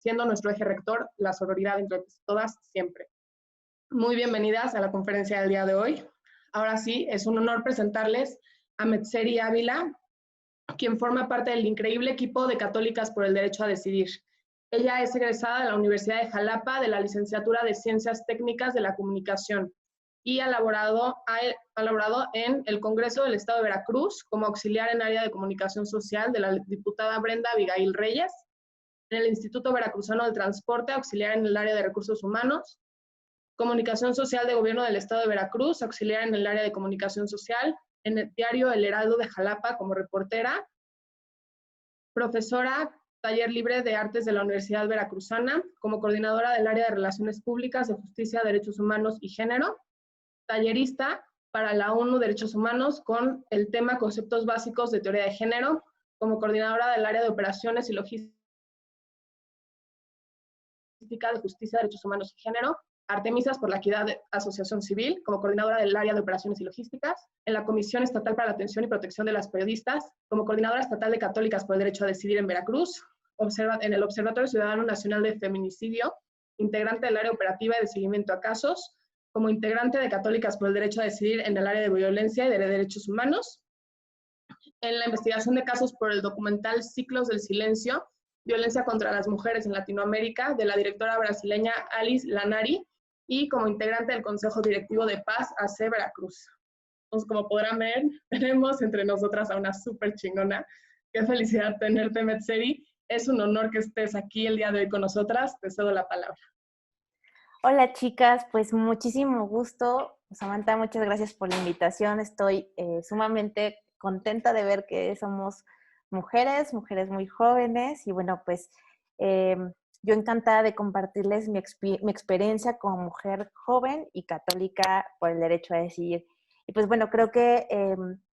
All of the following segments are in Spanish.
siendo nuestro eje rector la sororidad entre todas siempre. Muy bienvenidas a la conferencia del día de hoy. Ahora sí, es un honor presentarles a Metzeri Ávila, quien forma parte del increíble equipo de Católicas por el Derecho a Decidir. Ella es egresada de la Universidad de Jalapa de la licenciatura de Ciencias Técnicas de la Comunicación y ha laborado en el Congreso del Estado de Veracruz como auxiliar en área de comunicación social de la diputada Brenda Abigail Reyes, en el Instituto Veracruzano del Transporte, auxiliar en el área de recursos humanos, comunicación social de gobierno del Estado de Veracruz, auxiliar en el área de comunicación social, en el diario El Heraldo de Jalapa como reportera, profesora, taller libre de artes de la Universidad Veracruzana, como coordinadora del área de relaciones públicas, de justicia, derechos humanos y género, tallerista para la ONU Derechos Humanos con el tema conceptos básicos de teoría de género, como coordinadora del área de operaciones y logística de justicia, derechos humanos y género, Artemisas por la Equidad de Asociación Civil, como coordinadora del área de operaciones y logísticas, en la Comisión Estatal para la Atención y Protección de las Periodistas, como coordinadora estatal de Católicas por el Derecho a Decidir en Veracruz, en el Observatorio Ciudadano Nacional de Feminicidio, integrante del área operativa de seguimiento a casos, como integrante de Católicas por el Derecho a Decidir en el área de violencia y de derechos humanos, en la investigación de casos por el documental Ciclos del Silencio, Violencia contra las Mujeres en Latinoamérica, de la directora brasileña Alice Lanari, y como integrante del Consejo Directivo de Paz AC Veracruz. Entonces, como podrán ver, tenemos entre nosotras a una súper chingona. Qué felicidad tenerte, Metzeri. Es un honor que estés aquí el día de hoy con nosotras. Te cedo la palabra. Hola chicas, pues muchísimo gusto. Samantha, muchas gracias por la invitación. Estoy sumamente contenta de ver que somos mujeres muy jóvenes y bueno, pues yo encantada de compartirles mi experiencia como mujer joven y católica por el derecho a decidir. Y pues bueno, creo que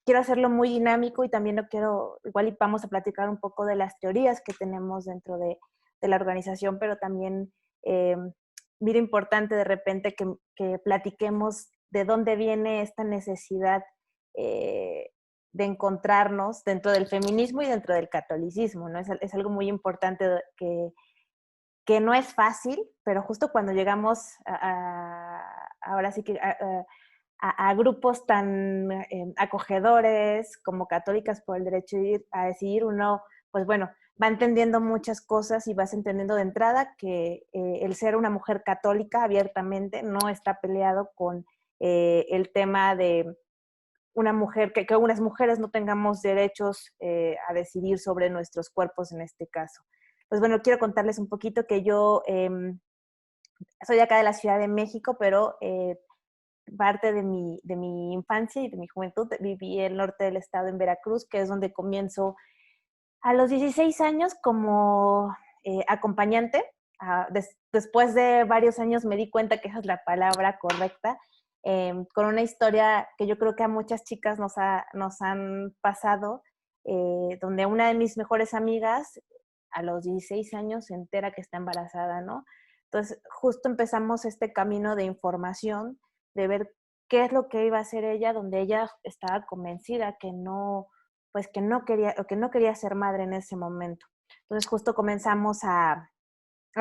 quiero hacerlo muy dinámico y también lo quiero, igual y vamos a platicar un poco de las teorías que tenemos dentro de la organización, pero también mira importante de repente que platiquemos de dónde viene esta necesidad de encontrarnos dentro del feminismo y dentro del catolicismo, ¿no? Es algo muy importante que no es fácil, pero justo cuando llegamos ahora sí que a grupos tan acogedores como Católicas por el Derecho a Decidir, uno, pues bueno, va entendiendo muchas cosas y vas entendiendo de entrada que el ser una mujer católica abiertamente no está peleado con el tema de una mujer, que unas mujeres no tengamos derechos a decidir sobre nuestros cuerpos en este caso. Pues bueno, quiero contarles un poquito que yo soy de acá de la Ciudad de México, pero parte de mi infancia y de mi juventud viví en el norte del estado, en Veracruz, que es donde comienzo a los 16 años como acompañante. Después de varios años me di cuenta que esa es la palabra correcta, con una historia que yo creo que a muchas chicas nos han pasado, donde una de mis mejores amigas a los 16 años se entera que está embarazada, ¿no? Entonces, justo empezamos este camino de información, de ver qué es lo que iba a hacer ella, donde ella estaba convencida que no quería ser madre en ese momento. Entonces justo comenzamos a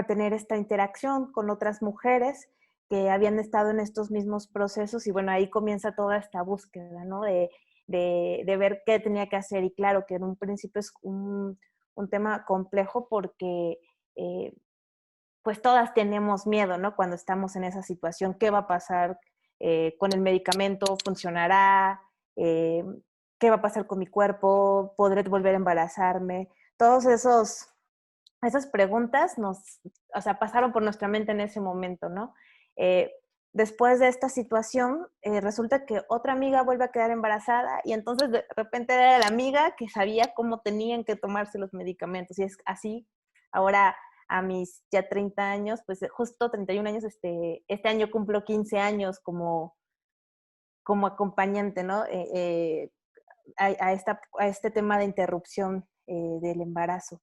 tener esta interacción con otras mujeres que habían estado en estos mismos procesos y bueno, ahí comienza toda esta búsqueda, ¿no? De ver qué tenía que hacer y claro que en un principio es un tema complejo porque pues todas tenemos miedo, ¿no? Cuando estamos en esa situación, ¿qué va a pasar con el medicamento? ¿Funcionará? ¿Qué va a pasar con mi cuerpo? ¿Podré volver a embarazarme? Todos esas preguntas pasaron por nuestra mente en ese momento, ¿no? Después de esta situación, resulta que otra amiga vuelve a quedar embarazada y entonces de repente era la amiga que sabía cómo tenían que tomarse los medicamentos. Y es así, ahora a mis ya 30 años, pues justo 31 años, este año cumplo 15 años como acompañante, ¿no? A este tema de interrupción del embarazo.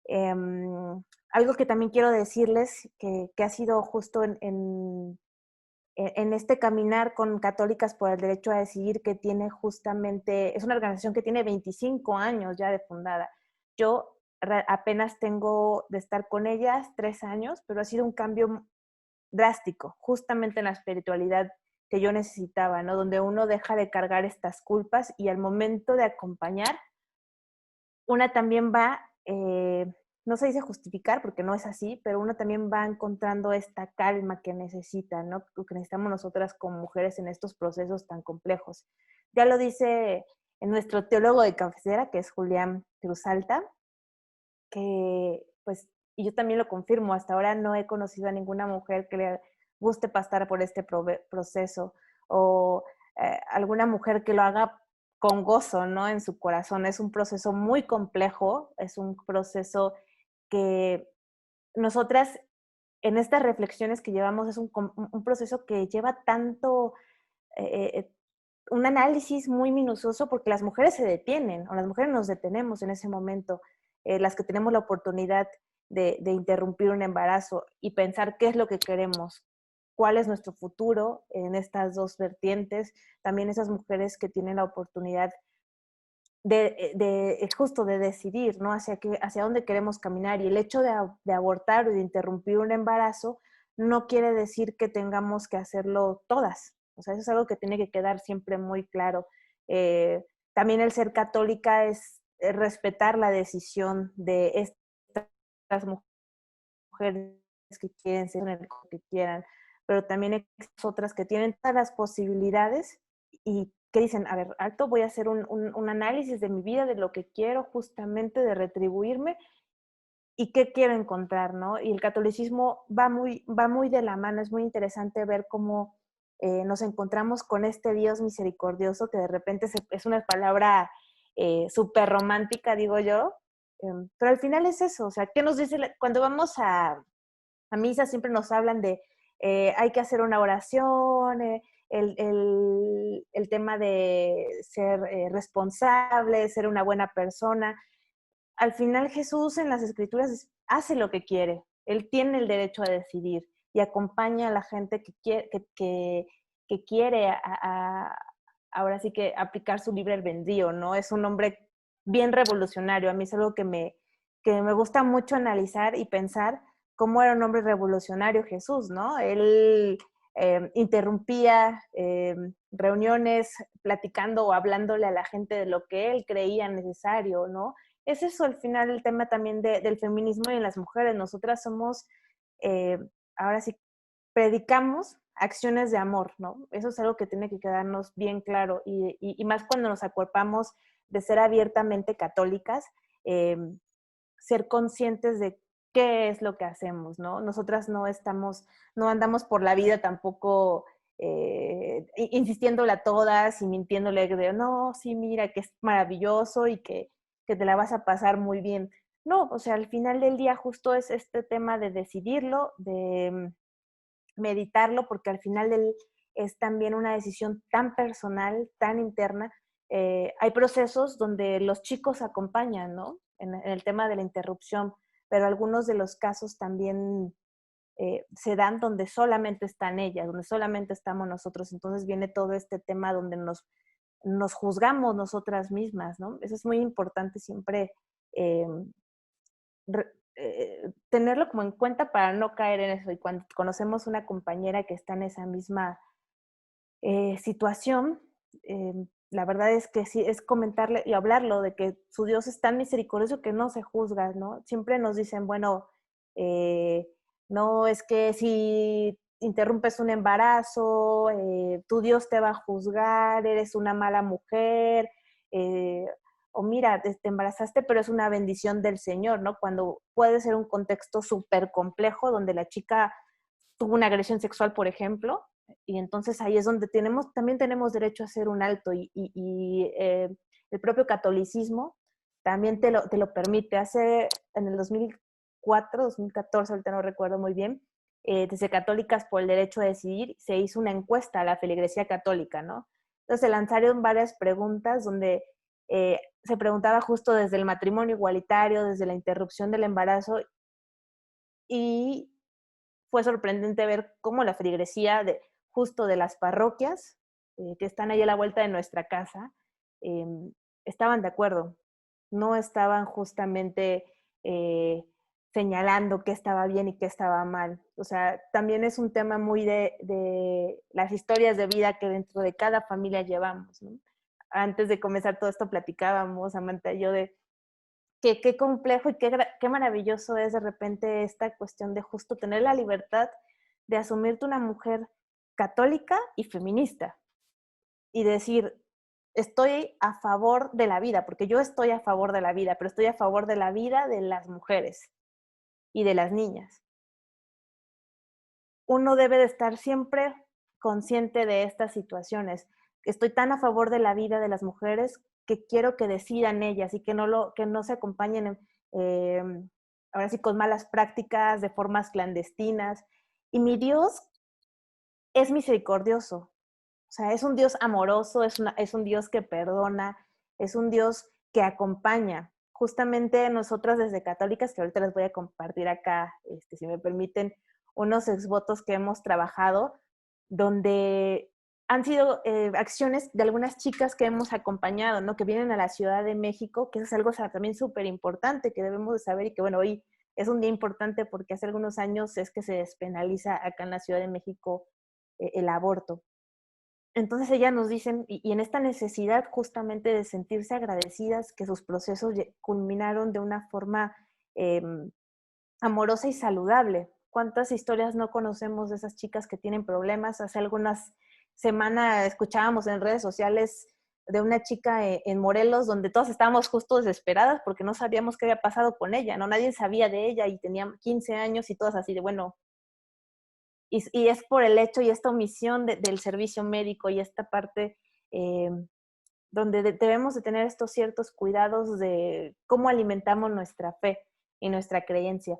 Algo que también quiero decirles que ha sido justo en este caminar con Católicas por el Derecho a Decidir, que tiene justamente, es una organización que tiene 25 años ya de fundada. Yo apenas tengo de estar con ellas 3 años, pero ha sido un cambio drástico, justamente en la espiritualidad que yo necesitaba, ¿no? Donde uno deja de cargar estas culpas y al momento de acompañar, una también va, no se dice justificar porque no es así, pero uno también va encontrando esta calma que necesita, ¿no? Que necesitamos nosotras como mujeres en estos procesos tan complejos. Ya lo dice nuestro teólogo de cabecera, que es Julián Cruzalta, que pues, y yo también lo confirmo, hasta ahora no he conocido a ninguna mujer que le guste pasar por este proceso o alguna mujer que lo haga con gozo, ¿no? En su corazón. Es un proceso muy complejo, es un proceso que nosotras en estas reflexiones que llevamos es un proceso que lleva tanto, eh, un análisis muy minucioso porque las mujeres se detienen o las mujeres nos detenemos en ese momento, las que tenemos la oportunidad de interrumpir un embarazo y pensar qué es lo que queremos, cuál es nuestro futuro en estas dos vertientes, también esas mujeres que tienen la oportunidad justo de decidir, ¿no? Hacia dónde queremos caminar. Y el hecho de abortar o de interrumpir un embarazo no quiere decir que tengamos que hacerlo todas. O sea, eso es algo que tiene que quedar siempre muy claro. Eh, También el ser católica es respetar la decisión de estas mujeres que quieren ser el que quieran, pero también hay otras que tienen todas las posibilidades y que dicen, a ver, alto, voy a hacer un análisis de mi vida, de lo que quiero justamente, de retribuirme y qué quiero encontrar, ¿no? Y el catolicismo va muy de la mano, es muy interesante ver cómo nos encontramos con este Dios misericordioso, que de repente es una palabra súper romántica, digo yo, pero al final es eso, o sea, ¿qué nos dice? Cuando vamos a misa siempre nos hablan de hay que hacer una oración, el tema de ser responsable, ser una buena persona. Al final Jesús en las escrituras hace lo que quiere. Él tiene el derecho a decidir y acompaña a la gente que quiere ahora sí que aplicar su libre albedrío, ¿no? Es un hombre bien revolucionario. A mí es algo que me gusta mucho analizar y pensar cómo era un hombre revolucionario Jesús, ¿no? Él interrumpía reuniones platicando o hablándole a la gente de lo que él creía necesario, ¿no? Es eso al final el tema también del feminismo y en las mujeres. Nosotras somos, eh, ahora sí, predicamos acciones de amor, ¿no? Eso es algo que tiene que quedarnos bien claro y más cuando nos acuerpamos de ser abiertamente católicas, eh, ser conscientes de qué es lo que hacemos, ¿no? Nosotras no andamos por la vida tampoco insistiéndole a todas y mintiéndole de, no, sí, mira, que es maravilloso y que te la vas a pasar muy bien. No, o sea, al final del día justo es este tema de decidirlo, de meditarlo, porque al final es también una decisión tan personal, tan interna. Hay procesos donde los chicos acompañan, ¿no? En el tema de la interrupción, pero algunos de los casos también se dan donde solamente están ellas, donde solamente estamos nosotros. Entonces viene todo este tema donde nos juzgamos nosotras mismas, ¿no? Eso es muy importante siempre eh, tenerlo como en cuenta para no caer en eso. Y cuando conocemos una compañera que está en esa misma situación, la verdad es que sí, es comentarle y hablarlo de que su Dios es tan misericordioso que no se juzga, ¿no? Siempre nos dicen, bueno, eh, no es que si interrumpes un embarazo, tu Dios te va a juzgar, eres una mala mujer, eh, o mira, te embarazaste, pero es una bendición del Señor, ¿no? Cuando puede ser un contexto súper complejo donde la chica tuvo una agresión sexual, por ejemplo, y entonces ahí es donde también tenemos derecho a hacer un alto el propio catolicismo también te lo permite. En el 2004, 2014, ahorita no recuerdo muy bien, desde Católicas por el Derecho a Decidir se hizo una encuesta a la feligresía católica, ¿no? Entonces se lanzaron varias preguntas donde se preguntaba justo desde el matrimonio igualitario, desde la interrupción del embarazo y fue sorprendente ver cómo la feligresía justo de las parroquias que están ahí a la vuelta de nuestra casa estaban de acuerdo. No estaban justamente señalando qué estaba bien y qué estaba mal. O sea, también es un tema muy de las historias de vida que dentro de cada familia llevamos, ¿no? Antes de comenzar todo esto platicábamos, Samantha y yo, de qué complejo y qué maravilloso es de repente esta cuestión de justo tener la libertad de asumirte una mujer católica y feminista y decir, estoy a favor de la vida, porque yo estoy a favor de la vida, pero estoy a favor de la vida de las mujeres y de las niñas. Uno debe de estar siempre consciente de estas situaciones. Estoy tan a favor de la vida de las mujeres que quiero que decidan ellas y que no se acompañen eh, ahora sí con malas prácticas, de formas clandestinas. Y mi Dios es misericordioso. O sea, es un Dios amoroso, es un Dios que perdona, es un Dios que acompaña. Justamente nosotras desde católicas, que ahorita les voy a compartir acá, si me permiten, unos exvotos que hemos trabajado, donde han sido acciones de algunas chicas que hemos acompañado, ¿no? Que vienen a la Ciudad de México, que eso es algo también súper importante que debemos de saber y que, bueno, hoy es un día importante porque hace algunos años es que se despenaliza acá en la Ciudad de México el aborto. Entonces ellas nos dicen, y en esta necesidad justamente de sentirse agradecidas que sus procesos culminaron de una forma eh, amorosa y saludable. ¿Cuántas historias no conocemos de esas chicas que tienen problemas? Hace algunas semanas escuchábamos en redes sociales de una chica en Morelos donde todas estábamos justo desesperadas porque no sabíamos qué había pasado con ella, ¿no? Nadie sabía de ella y tenía 15 años y todas así de, bueno, y es por el hecho y esta omisión del servicio médico y esta parte eh, donde debemos de tener estos ciertos cuidados de cómo alimentamos nuestra fe y nuestra creencia.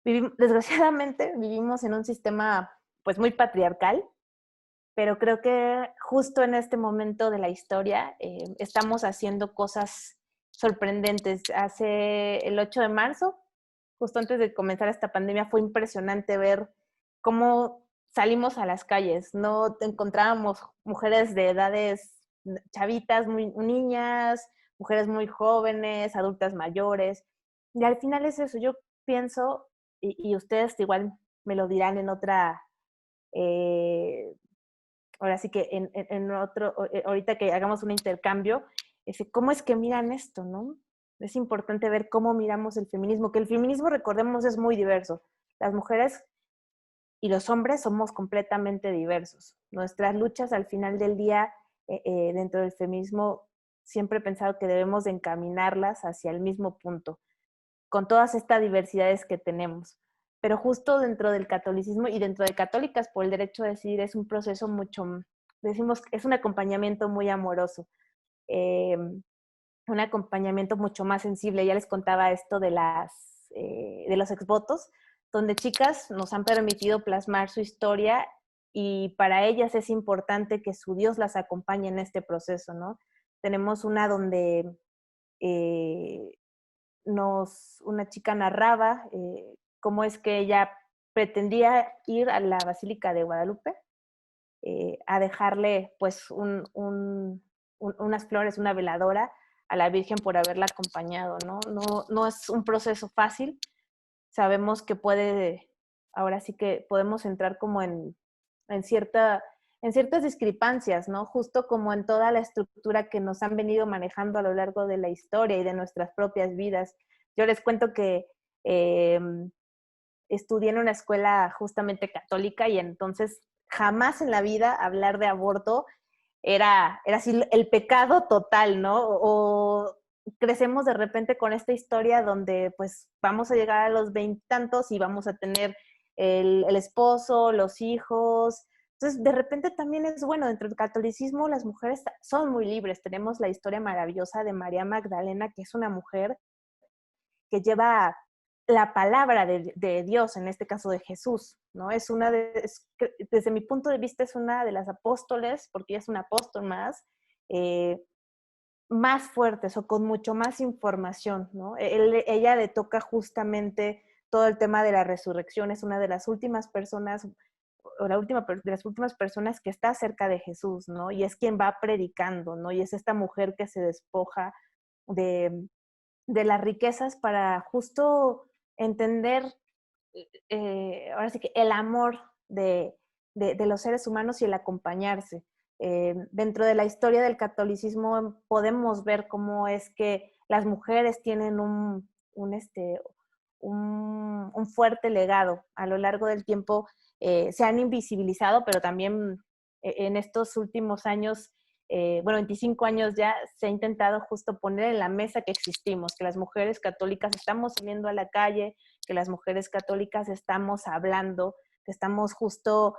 Desgraciadamente vivimos en un sistema pues muy patriarcal, pero creo que justo en este momento de la historia estamos haciendo cosas sorprendentes. Hace el 8 de marzo, justo antes de comenzar esta pandemia, fue impresionante ver cómo salimos a las calles. No encontrábamos mujeres de edades chavitas, muy niñas, mujeres muy jóvenes, adultas mayores. Y al final es eso, yo pienso, y ustedes igual me lo dirán en otra, ahora sí que en otro, ahorita que hagamos un intercambio, ¿cómo es que miran esto, no? Es importante ver cómo miramos el feminismo, que el feminismo, recordemos, es muy diverso. Las mujeres y los hombres somos completamente diversos. Nuestras luchas al final del día dentro del feminismo, siempre he pensado que debemos de encaminarlas hacia el mismo punto, con todas estas diversidades que tenemos. Pero justo dentro del catolicismo y dentro de Católicas por el Derecho a Decidir es un proceso mucho, decimos, es un acompañamiento muy amoroso, un acompañamiento mucho más sensible. Ya les contaba esto de los exvotos, donde chicas nos han permitido plasmar su historia y para ellas es importante que su Dios las acompañe en este proceso, ¿no? Tenemos una donde eh, una chica narraba cómo es que ella pretendía ir a la Basílica de Guadalupe a dejarle pues unas flores, una veladora a la Virgen por haberla acompañado, ¿no? No es un proceso fácil, sabemos que ahora sí que podemos entrar como en ciertas discrepancias, ¿no? Justo como en toda la estructura que nos han venido manejando a lo largo de la historia y de nuestras propias vidas. Yo les cuento que eh, estudié en una escuela justamente católica y entonces jamás en la vida hablar de aborto era así el pecado total, ¿no? O crecemos de repente con esta historia donde pues vamos a llegar a los veintitantos y vamos a tener el esposo, los hijos. Entonces, de repente también es bueno, dentro del catolicismo las mujeres son muy libres. Tenemos la historia maravillosa de María Magdalena, que es una mujer que lleva la palabra de Dios, en este caso de Jesús, ¿no? Desde mi punto de vista, es una de las apóstoles, porque ella es un apóstol más fuertes o con mucho más información, ¿no? Ella le toca justamente todo el tema de la resurrección, es una de las últimas personas, o de las últimas personas que está cerca de Jesús, ¿no? Y es quien va predicando, ¿no? Y es esta mujer que se despoja de de las riquezas para justo entender, ahora sí que el amor de los seres humanos y el acompañarse. Dentro de la historia del catolicismo podemos ver cómo es que las mujeres tienen un fuerte legado a lo largo del tiempo. Se han invisibilizado, pero también en estos últimos años, bueno, 25 años ya, se ha intentado justo poner en la mesa que existimos, que las mujeres católicas estamos saliendo a la calle, que las mujeres católicas estamos hablando, que estamos justo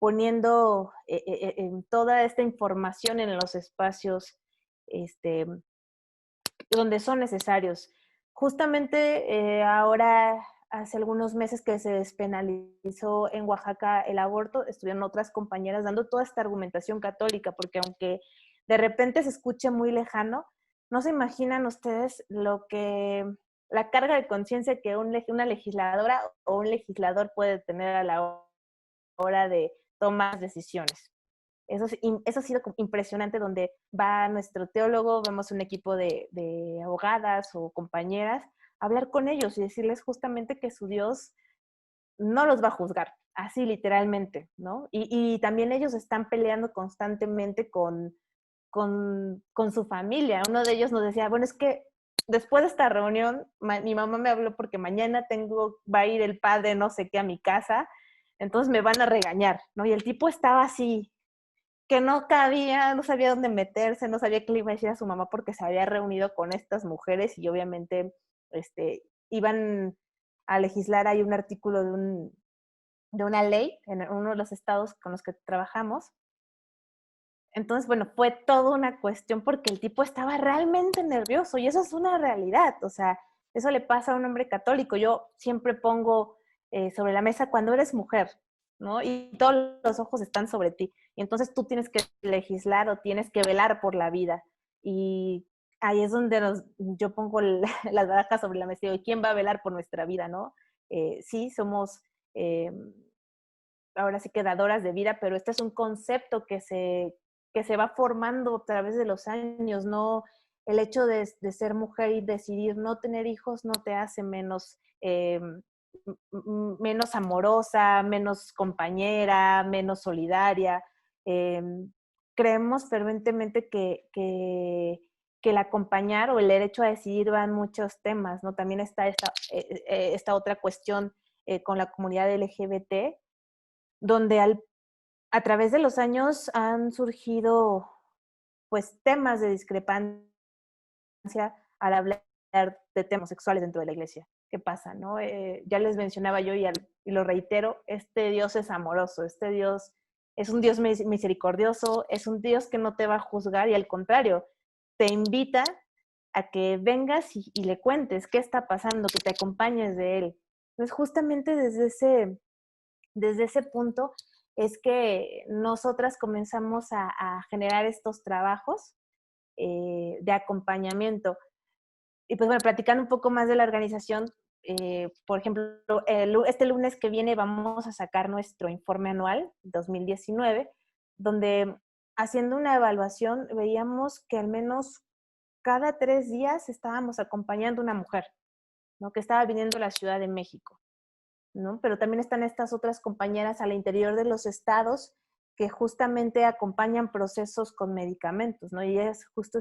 poniendo toda esta información en los espacios este, donde son necesarios. Justamente ahora, hace algunos meses que se despenalizó en Oaxaca el aborto, estuvieron otras compañeras dando toda esta argumentación católica, porque aunque de repente se escuche muy lejano, no se imaginan ustedes la carga de conciencia que una legisladora o un legislador puede tener a la hora de tomar decisiones. Eso ha sido impresionante, donde va nuestro teólogo, vemos un equipo de abogadas o compañeras, hablar con ellos y decirles justamente que su Dios no los va a juzgar, así literalmente, ¿no? Y también ellos están peleando constantemente con su familia. Uno de ellos nos decía, bueno, es que después de esta reunión, mi mamá me habló porque mañana va a ir el padre no sé qué a mi casa, entonces me van a regañar, ¿no? Y el tipo estaba así, que no cabía, no sabía dónde meterse, no sabía qué le iba a decir a su mamá porque se había reunido con estas mujeres y obviamente iban a legislar. Hay un artículo de una ley en uno de los estados con los que trabajamos. Entonces, bueno, fue toda una cuestión porque el tipo estaba realmente nervioso y eso es una realidad. O sea, eso le pasa a un hombre católico. Yo siempre pongo sobre la mesa cuando eres mujer, ¿no? Y todos los ojos están sobre ti. Y entonces tú tienes que legislar o tienes que velar por la vida. Y ahí es donde yo pongo las barajas sobre la mesa y digo, ¿quién va a velar por nuestra vida, no? Sí, somos ahora sí que dadoras de vida, pero este es un concepto que se va formando a través de los años, ¿no? El hecho de ser mujer y decidir no tener hijos no te hace menos amorosa, menos compañera, menos solidaria. Eh, Creemos ferventemente que el acompañar o el derecho a decidir va en muchos temas, ¿no? También está esta otra cuestión con la comunidad LGBT, donde a través de los años han surgido pues temas de discrepancia al hablar de temas sexuales dentro de la iglesia. ¿Qué pasa? ¿No? Ya les mencionaba yo y lo reitero, este Dios es amoroso, este Dios es un Dios misericordioso, es un Dios que no te va a juzgar y al contrario, te invita a que vengas y le cuentes qué está pasando, que te acompañes de él. Entonces, justamente desde ese punto es que nosotras comenzamos a generar estos trabajos de acompañamiento. Y pues bueno, platicando un poco más de la organización, por ejemplo, este lunes que viene vamos a sacar nuestro informe anual 2019, donde haciendo una evaluación veíamos que al menos cada 3 días estábamos acompañando a una mujer, ¿no? Que estaba viniendo a la Ciudad de México, ¿no? Pero también están estas otras compañeras al interior de los estados que justamente acompañan procesos con medicamentos, ¿no? Y es justo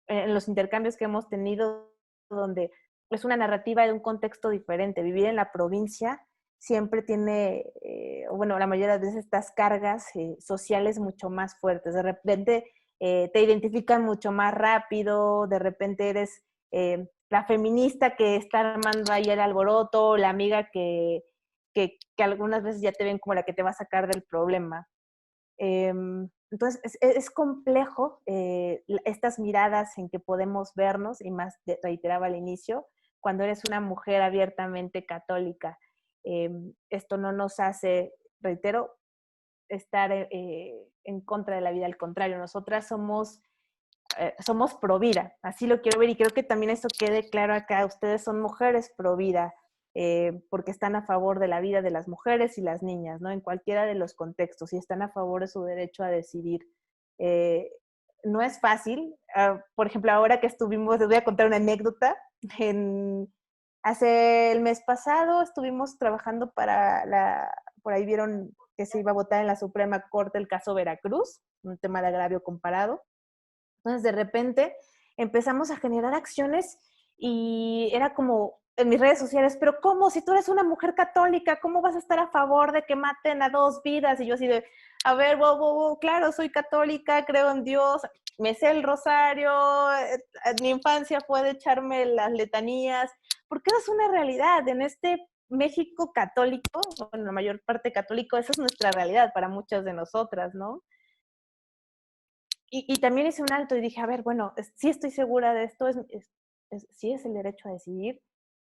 en los intercambios que hemos tenido, donde es una narrativa de un contexto diferente. Vivir en la provincia siempre tiene, bueno, la mayoría de veces estas cargas sociales mucho más fuertes. De repente te identifican mucho más rápido, de repente eres la feminista que está armando ahí el alboroto, la amiga que algunas veces ya te ven como la que te va a sacar del problema. Entonces, es complejo estas miradas en que podemos vernos, y más, reiteraba al inicio, cuando eres una mujer abiertamente católica. Esto no nos hace, reitero, estar en contra de la vida, al contrario, nosotras somos pro vida, así lo quiero ver, y creo que también eso quede claro acá. Ustedes son mujeres pro vida, porque están a favor de la vida de las mujeres y las niñas, ¿no? En cualquiera de los contextos, y están a favor de su derecho a decidir. Eh, no es fácil. Por ejemplo, ahora que estuvimos, les voy a contar una anécdota. Hace el mes pasado estuvimos trabajando por ahí vieron que se iba a votar en la Suprema Corte el caso Veracruz, un tema de agravio comparado. Entonces, de repente, empezamos a generar acciones y era como en mis redes sociales, pero ¿cómo? Si tú eres una mujer católica, ¿cómo vas a estar a favor de que maten a 2 vidas? Y yo así de, a ver, claro, soy católica, creo en Dios, me sé el rosario, en mi infancia fue de echarme las letanías, porque eso es una realidad. En este México católico, bueno, la mayor parte católico, esa es nuestra realidad para muchas de nosotras, ¿no? Y también hice un alto y dije, a ver, bueno, sí estoy segura de esto, sí es el derecho a decidir,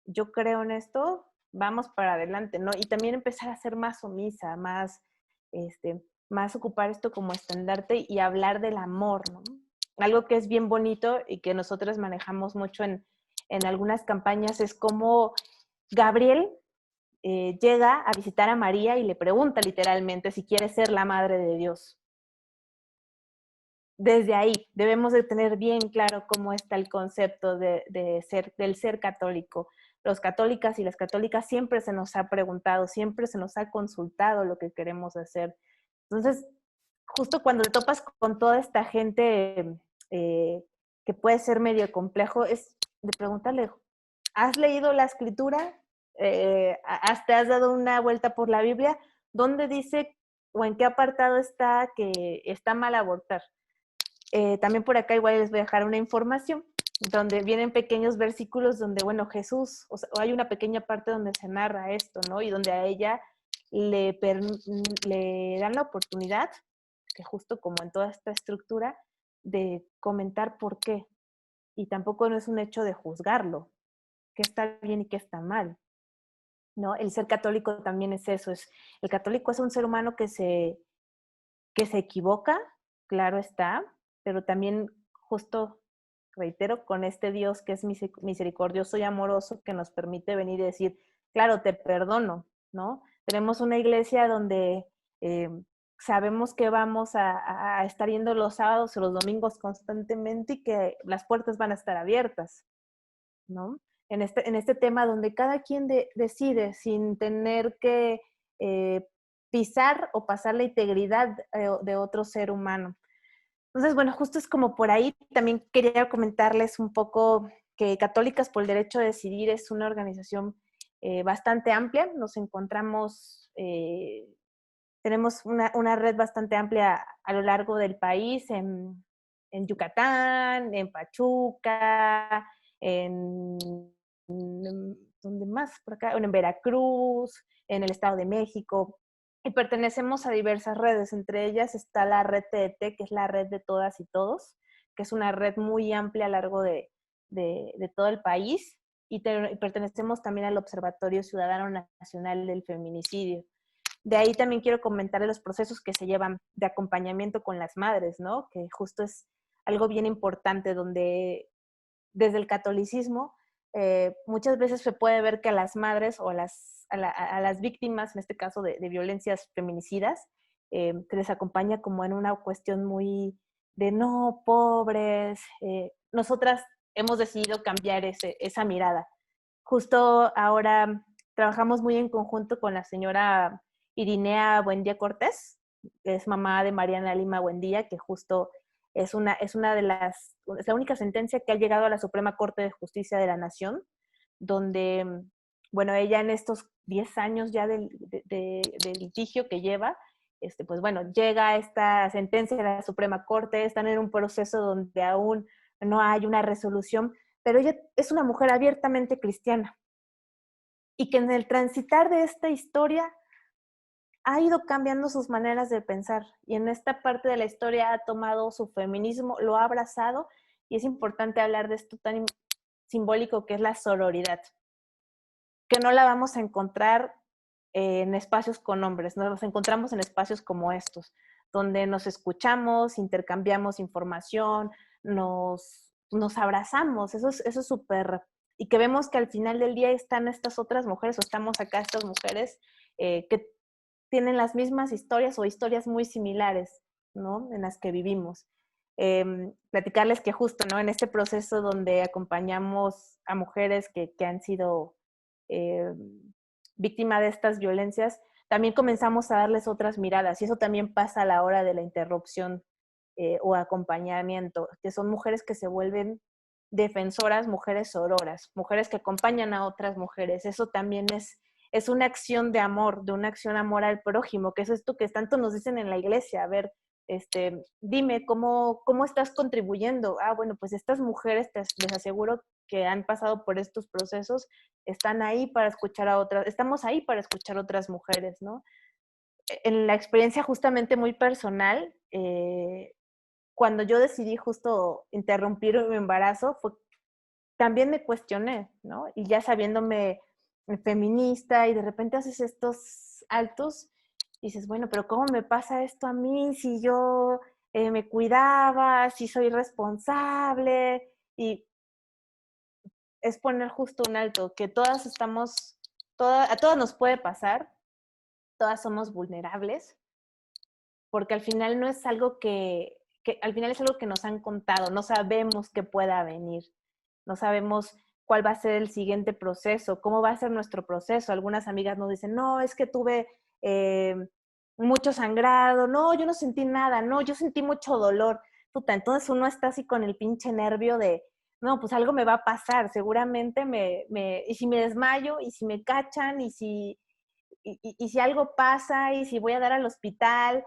yo creo en esto, vamos para adelante, ¿no? Y también empezar a ser más omisa, más ocupar esto como estandarte y hablar del amor, ¿no? Algo que es bien bonito y que nosotros manejamos mucho en algunas campañas es como Gabriel llega a visitar a María y le pregunta literalmente si quiere ser la madre de Dios. Desde ahí debemos de tener bien claro cómo está el concepto del ser católico. Los católicas y las católicas siempre se nos ha preguntado, siempre se nos ha consultado lo que queremos hacer. Entonces, justo cuando te topas con toda esta gente que puede ser medio complejo, es de preguntarle, ¿has leído la escritura? ¿Te has dado una vuelta por la Biblia? ¿Dónde dice o en qué apartado está que está mal abortar? También por acá igual les voy a dejar una información donde vienen pequeños versículos donde, bueno, Jesús, o sea, hay una pequeña parte donde se narra esto, ¿no? Y donde a ella le dan la oportunidad, que justo como en toda esta estructura, de comentar por qué. Y tampoco no es un hecho de juzgarlo, qué está bien y qué está mal, ¿no? El ser católico también es eso, el católico es un ser humano que se equivoca, claro está, pero también justo, reitero, con este Dios que es misericordioso y amoroso, que nos permite venir y decir, claro, te perdono, ¿no? Tenemos una iglesia donde sabemos que vamos a estar yendo los sábados o los domingos constantemente y que las puertas van a estar abiertas, ¿no? En este tema donde cada quien decide sin tener que pisar o pasar la integridad de otro ser humano. Entonces, bueno, justo es como por ahí. También quería comentarles un poco que Católicas por el Derecho a Decidir es una organización bastante amplia. Nos encontramos, tenemos una red bastante amplia a lo largo del país, en Yucatán, en Pachuca, en ¿dónde más? Por acá, bueno, en Veracruz, en el Estado de México, y pertenecemos a diversas redes. Entre ellas está la red TDT, que es la red de todas y todos, que es una red muy amplia a lo largo de todo el país, y pertenecemos también al Observatorio Ciudadano Nacional del Feminicidio. De ahí también quiero comentar los procesos que se llevan de acompañamiento con las madres, ¿no? Que justo es algo bien importante, donde desde el catolicismo muchas veces se puede ver que a las madres o a las víctimas, en este caso de violencias feminicidas, se les acompaña como en una cuestión muy de no, pobres. Nosotras hemos decidido cambiar esa mirada. Justo ahora trabajamos muy en conjunto con la señora Irinea Buendía Cortés, que es mamá de Mariana Lima Buendía, que justo es la única sentencia que ha llegado a la Suprema Corte de Justicia de la Nación, donde, bueno, ella en estos 10 años ya de litigio que lleva, pues bueno, llega esta sentencia de la Suprema Corte, están en un proceso donde aún no hay una resolución, pero ella es una mujer abiertamente cristiana y que en el transitar de esta historia ha ido cambiando sus maneras de pensar y en esta parte de la historia ha tomado su feminismo, lo ha abrazado, y es importante hablar de esto tan simbólico que es la sororidad, que no la vamos a encontrar en espacios con hombres, nos los encontramos en espacios como estos, donde nos escuchamos, intercambiamos información, nos abrazamos. Eso es súper, y que vemos que al final del día están estas otras mujeres, o estamos acá estas mujeres que tienen las mismas historias o historias muy similares, ¿no? En las que vivimos. platicarles que justo, ¿no? En este proceso donde acompañamos a mujeres que han sido víctimas de estas violencias, también comenzamos a darles otras miradas, y eso también pasa a la hora de la interrupción o acompañamiento, que son mujeres que se vuelven defensoras, mujeres sororas, mujeres que acompañan a otras mujeres. Eso también es una acción de amor, de una acción amor al prójimo, que es esto que tanto nos dicen en la iglesia. A ver, dime, ¿cómo estás contribuyendo? Ah, bueno, pues estas mujeres, les aseguro que han pasado por estos procesos, están ahí para escuchar a otras, estamos ahí para escuchar a otras mujeres, ¿no? En la experiencia justamente muy personal, cuando yo decidí justo interrumpir mi embarazo, también me cuestioné, ¿no? Y ya sabiéndome feminista y de repente haces estos altos y dices, bueno, pero ¿cómo me pasa esto a mí si yo me cuidaba, si soy responsable? Y es poner justo un alto, que todas estamos, a todas nos puede pasar, todas somos vulnerables, porque al final no es algo que al final es algo que nos han contado, no sabemos qué pueda venir, no sabemos cuál va a ser el siguiente proceso, cómo va a ser nuestro proceso. Algunas amigas nos dicen, no, es que tuve mucho sangrado, no, yo no sentí nada, no, yo sentí mucho dolor. Puta, entonces uno está así con el pinche nervio de, no, pues algo me va a pasar, seguramente y si me desmayo, y si me cachan, y si algo pasa, y si voy a dar al hospital,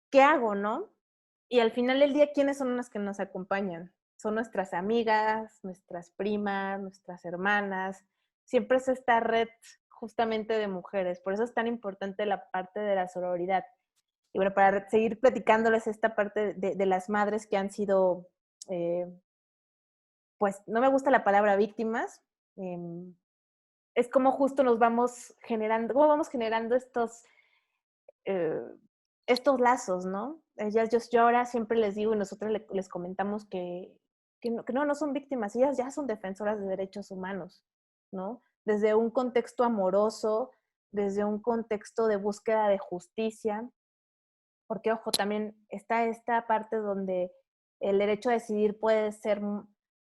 ¿qué hago, no? Y al final del día, ¿quiénes son las que nos acompañan? Son nuestras amigas, nuestras primas, nuestras hermanas. Siempre es esta red justamente de mujeres. Por eso es tan importante la parte de la sororidad. Y bueno, para seguir platicándoles esta parte de las madres que han sido, pues no me gusta la palabra víctimas, es como justo nos vamos generando, cómo vamos generando eh, estos lazos, ¿no? Yo ahora siempre les digo y nosotros les comentamos que no son víctimas, ellas ya son defensoras de derechos humanos, ¿no? Desde un contexto amoroso, desde un contexto de búsqueda de justicia, porque ojo, también está esta parte donde el derecho a decidir puede ser,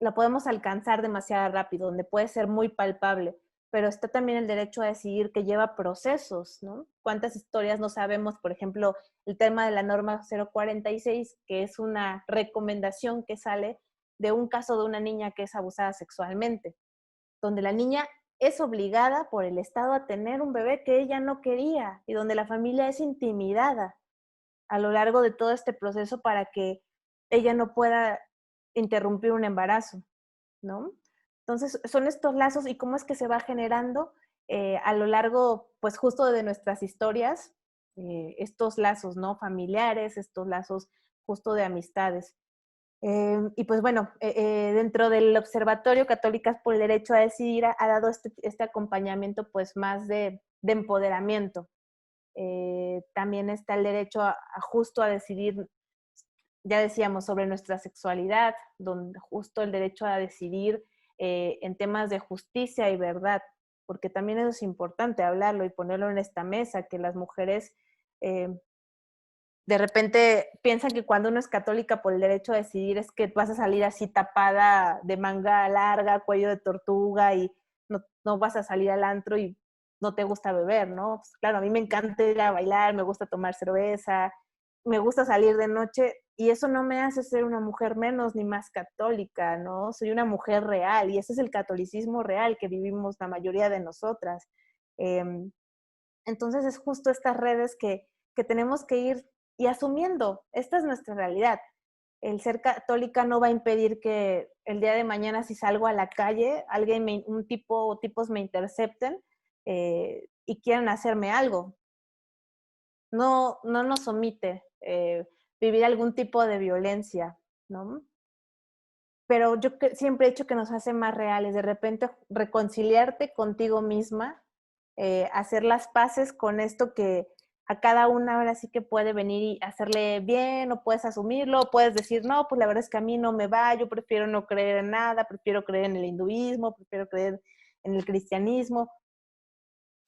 la podemos alcanzar demasiado rápido, donde puede ser muy palpable, pero está también el derecho a decidir que lleva procesos, ¿no? ¿Cuántas historias no sabemos? Por ejemplo, el tema de la norma 046, que es una recomendación que sale de un caso de una niña que es abusada sexualmente, donde la niña es obligada por el Estado a tener un bebé que ella no quería y donde la familia es intimidada a lo largo de todo este proceso para que ella no pueda interrumpir un embarazo, ¿no? Entonces, son estos lazos y cómo es que se va generando a lo largo, pues justo de nuestras historias, estos lazos, ¿no? Familiares, estos lazos justo de amistades. Y pues bueno, dentro del Observatorio Católicas por el Derecho a Decidir ha dado este acompañamiento pues más de empoderamiento. También está el derecho a justo a decidir, ya decíamos, sobre nuestra sexualidad, donde justo el derecho a decidir en temas de justicia y verdad, porque también eso es importante hablarlo y ponerlo en esta mesa, que las mujeres eh, de repente piensan que cuando uno es católica por el derecho a decidir es que vas a salir así tapada de manga larga, cuello de tortuga y no vas a salir al antro y no te gusta beber, ¿no? Pues claro, a mí me encanta ir a bailar, me gusta tomar cerveza, me gusta salir de noche y eso no me hace ser una mujer menos ni más católica, ¿no? Soy una mujer real y ese es el catolicismo real que vivimos la mayoría de nosotras. Eh, entonces es justo estas redes que tenemos que ir y asumiendo, esta es nuestra realidad. El ser católica no va a impedir que el día de mañana si salgo a la calle, un tipo o tipos me intercepten y quieran hacerme algo. No nos omite vivir algún tipo de violencia, ¿no? Pero yo siempre he dicho que nos hace más reales, de repente reconciliarte contigo misma, hacer las paces con esto que a cada una ahora sí que puede venir y hacerle bien, o puedes asumirlo, o puedes decir, no, pues la verdad es que a mí no me va, yo prefiero no creer en nada, prefiero creer en el hinduismo, prefiero creer en el cristianismo.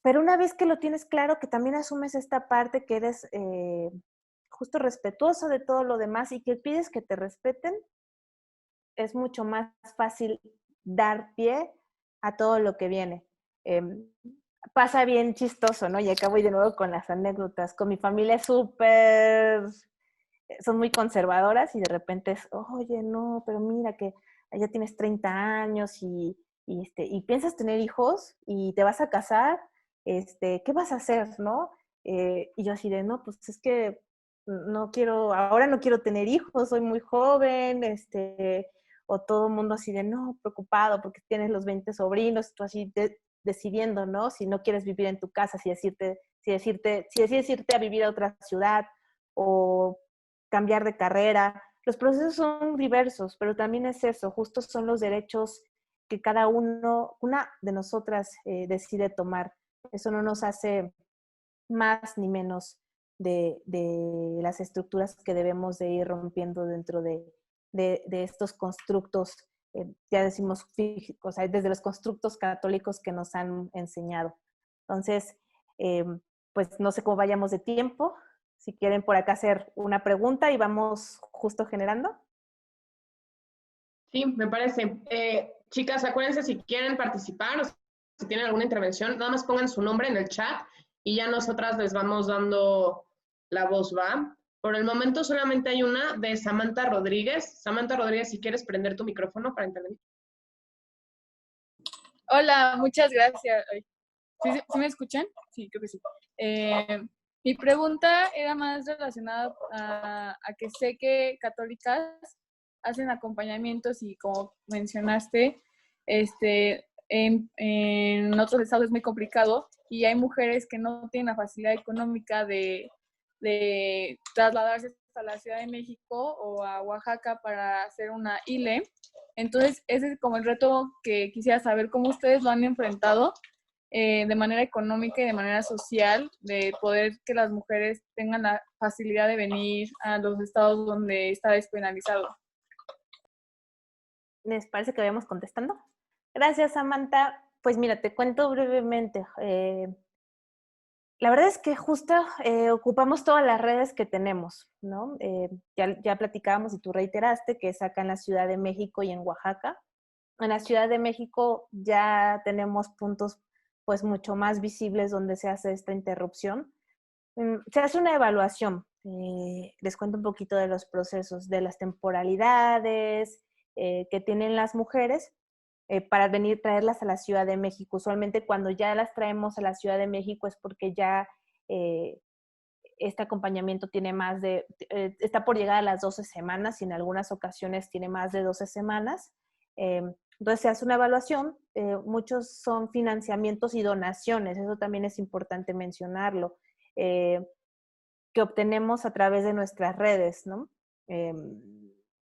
Pero una vez que lo tienes claro, que también asumes esta parte que eres justo respetuoso de todo lo demás y que pides que te respeten, es mucho más fácil dar pie a todo lo que viene. Pasa bien chistoso, ¿no? Y acá voy de nuevo con las anécdotas. Con mi familia es súper, son muy conservadoras y de repente es, oye, no, pero mira que ya tienes 30 años y piensas tener hijos y te vas a casar, ¿qué vas a hacer, no? Y yo así de, no, pues es que no quiero, ahora no quiero tener hijos, soy muy joven, o todo el mundo así de, no, preocupado porque tienes los 20 sobrinos, tú así decidiendo, ¿no? Si no quieres vivir en tu casa, si decides irte a vivir a otra ciudad o cambiar de carrera. Los procesos son diversos, pero también es eso, justo son los derechos que cada una de nosotras decide tomar. Eso no nos hace más ni menos de las estructuras que debemos de ir rompiendo dentro de estos constructos, ya decimos, o sea, desde los constructos católicos que nos han enseñado. Entonces, eh, pues no sé cómo vayamos de tiempo, si quieren por acá hacer una pregunta y vamos justo generando. Sí, me parece. Chicas, acuérdense si quieren participar o si tienen alguna intervención, nada más pongan su nombre en el chat y ya nosotras les vamos dando la voz, ¿va? Por el momento solamente hay una de Samantha Rodríguez. Samantha Rodríguez, si quieres prender tu micrófono para intervenir. Hola, muchas gracias. ¿Sí me escuchan? Sí, creo que sí. Mi pregunta era más relacionada a que sé que católicas hacen acompañamientos y como mencionaste, en otros estados es muy complicado y hay mujeres que no tienen la facilidad económica de trasladarse hasta la Ciudad de México o a Oaxaca para hacer una ILE. Entonces, ese es como el reto que quisiera saber cómo ustedes lo han enfrentado de manera económica y de manera social, de poder que las mujeres tengan la facilidad de venir a los estados donde está despenalizado. ¿Les parece que vayamos contestando? Gracias, Samantha. Pues mira, te cuento brevemente. La verdad es que justo ocupamos todas las redes que tenemos, ¿no? Ya platicábamos y tú reiteraste que es acá en la Ciudad de México y en Oaxaca. En la Ciudad de México ya tenemos puntos pues mucho más visibles donde se hace esta interrupción. Se hace una evaluación. Les cuento un poquito de los procesos, de las temporalidades que tienen las mujeres para venir, traerlas a la Ciudad de México. Usualmente cuando ya las traemos a la Ciudad de México es porque ya eh, este acompañamiento tiene está por llegar a las 12 semanas y en algunas ocasiones tiene más de 12 semanas. Entonces se hace una evaluación, muchos son financiamientos y donaciones, eso también es importante mencionarlo, que obtenemos a través de nuestras redes, ¿no?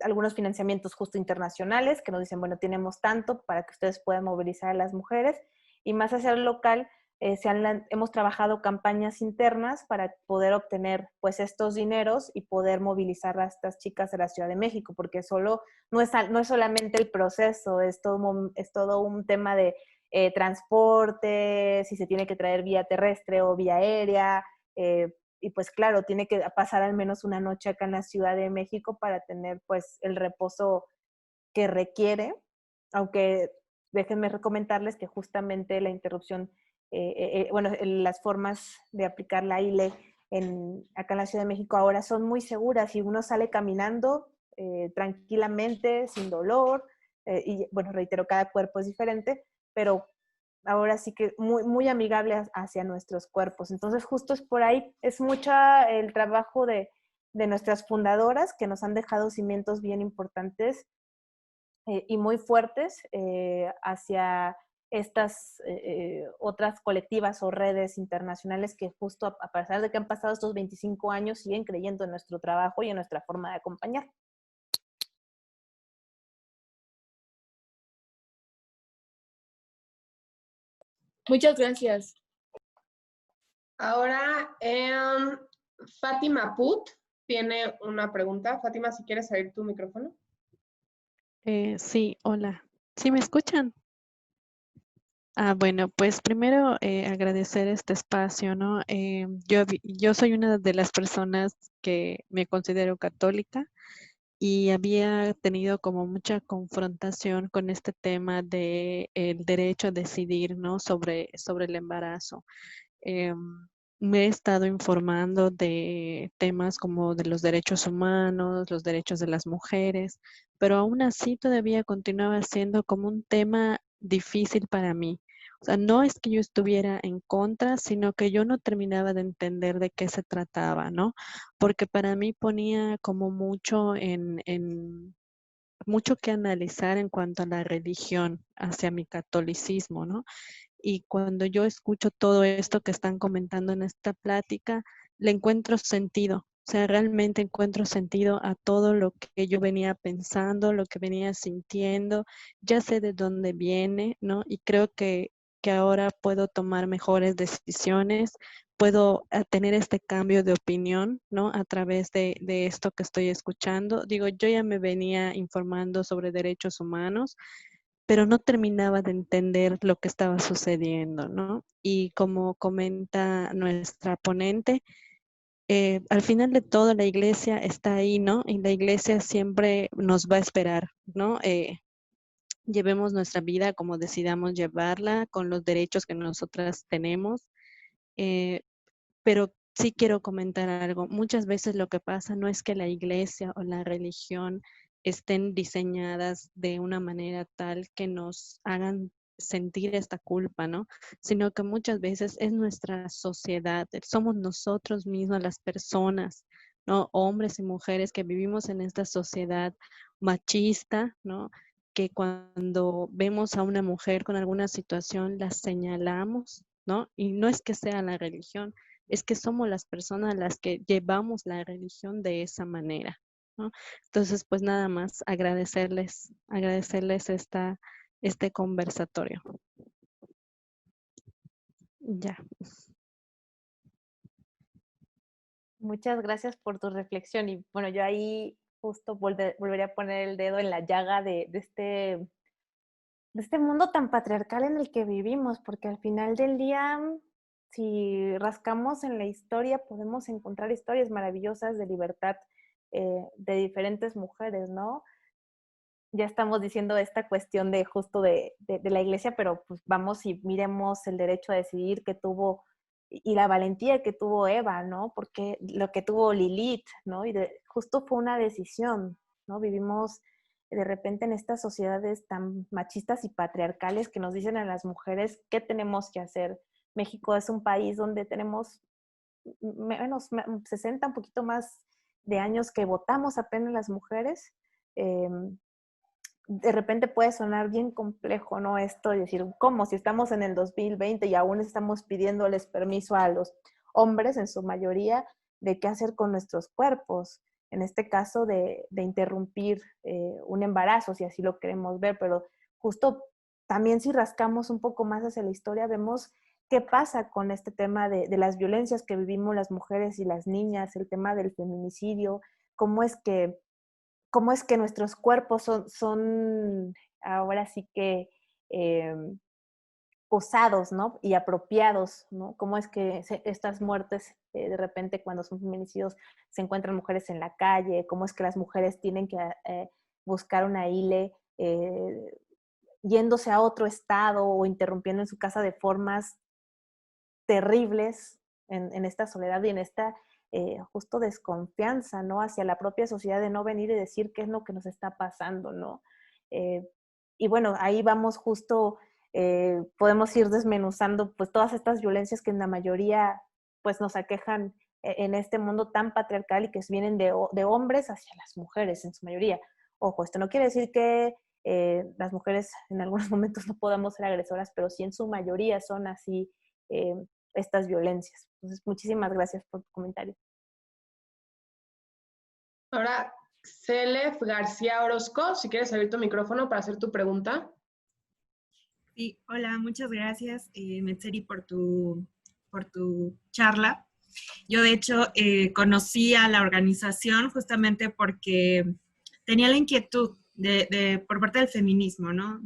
Algunos financiamientos justo internacionales que nos dicen, bueno, tenemos tanto para que ustedes puedan movilizar a las mujeres y más hacia el local, hemos trabajado campañas internas para poder obtener pues estos dineros y poder movilizar a estas chicas de la Ciudad de México, porque no es solamente el proceso, es todo un tema de transporte, si se tiene que traer vía terrestre o vía aérea, y pues claro, tiene que pasar al menos una noche acá en la Ciudad de México para tener pues el reposo que requiere, aunque déjenme comentarles que justamente la interrupción, las formas de aplicar la ILE acá en la Ciudad de México ahora son muy seguras y uno sale caminando tranquilamente, sin dolor, y bueno, reitero, cada cuerpo es diferente, pero ahora sí que muy, muy amigable hacia nuestros cuerpos. Entonces, justo es por ahí, es mucho el trabajo de nuestras fundadoras que nos han dejado cimientos bien importantes y muy fuertes hacia estas otras colectivas o redes internacionales que justo a pesar de que han pasado estos 25 años siguen creyendo en nuestro trabajo y en nuestra forma de acompañar. Muchas gracias. Ahora, Fátima Put tiene una pregunta. Fátima, si quieres abrir tu micrófono. Sí, hola. ¿Sí me escuchan? Bueno, pues primero agradecer este espacio, ¿no? Yo soy una de las personas que me considero católica y había tenido como mucha confrontación con este tema de el derecho a decidir, ¿no? Sobre el embarazo. Me he estado informando de temas como de los derechos humanos, los derechos de las mujeres, pero aún así todavía continuaba siendo como un tema difícil para mí. O sea, no es que yo estuviera en contra, sino que yo no terminaba de entender de qué se trataba, ¿no? Porque para mí ponía como mucho mucho que analizar en cuanto a la religión hacia mi catolicismo, ¿no? Y cuando yo escucho todo esto que están comentando en esta plática, le encuentro sentido. O sea, realmente encuentro sentido a todo lo que yo venía pensando, lo que venía sintiendo, ya sé de dónde viene, ¿no? Y creo que ahora puedo tomar mejores decisiones, puedo tener este cambio de opinión, ¿no? A través de esto que estoy escuchando. Digo, yo ya me venía informando sobre derechos humanos, pero no terminaba de entender lo que estaba sucediendo, ¿no? Y como comenta nuestra ponente, al final de todo la iglesia está ahí, ¿no? Y la iglesia siempre nos va a esperar, ¿no? Llevemos nuestra vida como decidamos llevarla, con los derechos que nosotras tenemos, eh, pero sí quiero comentar algo. Muchas veces lo que pasa no es que la iglesia o la religión estén diseñadas de una manera tal que nos hagan sentir esta culpa, ¿no? Sino que muchas veces es nuestra sociedad, somos nosotros mismos las personas, ¿no? Hombres y mujeres que vivimos en esta sociedad machista, ¿no? Que cuando vemos a una mujer con alguna situación la señalamos, ¿no? Y no es que sea la religión, es que somos las personas las que llevamos la religión de esa manera, ¿no? Entonces, pues nada más agradecerles este conversatorio. Ya. Muchas gracias por tu reflexión y bueno, yo ahí justo volvería a poner el dedo en la llaga de este mundo tan patriarcal en el que vivimos, porque al final del día, si rascamos en la historia, podemos encontrar historias maravillosas de libertad de diferentes mujeres, ¿no? Ya estamos diciendo esta cuestión de justo de la iglesia, pero pues vamos y miremos el derecho a decidir que tuvo y la valentía que tuvo Eva, ¿no? Porque lo que tuvo Lilith, ¿no? Y justo fue una decisión, ¿no? Vivimos de repente en estas sociedades tan machistas y patriarcales que nos dicen a las mujeres qué tenemos que hacer. México es un país donde tenemos menos 60, un poquito más de años que votamos apenas las mujeres. De repente puede sonar bien complejo, ¿no? Esto de decir, ¿cómo? Si estamos en el 2020 y aún estamos pidiéndoles permiso a los hombres, en su mayoría, de qué hacer con nuestros cuerpos. En este caso, de interrumpir un embarazo, si así lo queremos ver, pero justo también si rascamos un poco más hacia la historia, vemos qué pasa con este tema de las violencias que vivimos las mujeres y las niñas, el tema del feminicidio, cómo es que nuestros cuerpos son ahora sí que eh, usados, ¿no? Y apropiados, ¿no? Cómo es que estas muertes, de repente cuando son feminicidios, se encuentran mujeres en la calle, cómo es que las mujeres tienen que buscar una ILE yéndose a otro estado o interrumpiendo en su casa de formas terribles en esta soledad y en esta justo desconfianza, ¿no? Hacia la propia sociedad de no venir y decir qué es lo que nos está pasando, ¿no? Eh, y bueno, ahí vamos justo, podemos ir desmenuzando pues todas estas violencias que en la mayoría pues nos aquejan en este mundo tan patriarcal y que vienen de hombres hacia las mujeres en su mayoría. Ojo, esto no quiere decir que las mujeres en algunos momentos no podamos ser agresoras, pero sí en su mayoría son así estas violencias. Entonces, muchísimas gracias por tu comentario. Ahora, Celef García Orozco, si quieres abrir tu micrófono para hacer tu pregunta. Sí, hola, muchas gracias, Metzeri, por tu charla. Yo, de hecho, conocí a la organización justamente porque tenía la inquietud por parte del feminismo, ¿no?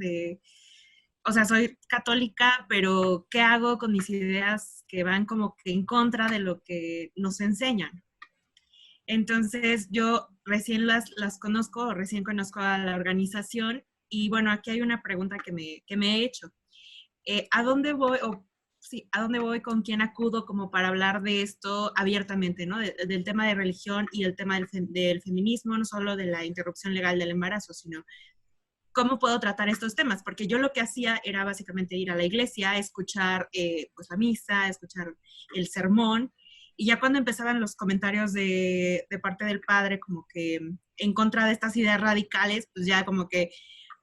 o sea, soy católica, pero ¿qué hago con mis ideas que van como que en contra de lo que nos enseñan? Entonces, yo recién las conozco, recién conozco a la organización y bueno, aquí hay una pregunta que me he hecho. ¿A dónde voy o sí, a dónde voy, con quién acudo como para hablar de esto abiertamente, ¿no? Del tema de religión y el tema del feminismo, no solo de la interrupción legal del embarazo, sino cómo puedo tratar estos temas, porque yo lo que hacía era básicamente ir a la iglesia, escuchar pues la misa, escuchar el sermón, y ya cuando empezaban los comentarios de parte del padre como que en contra de estas ideas radicales, pues ya como que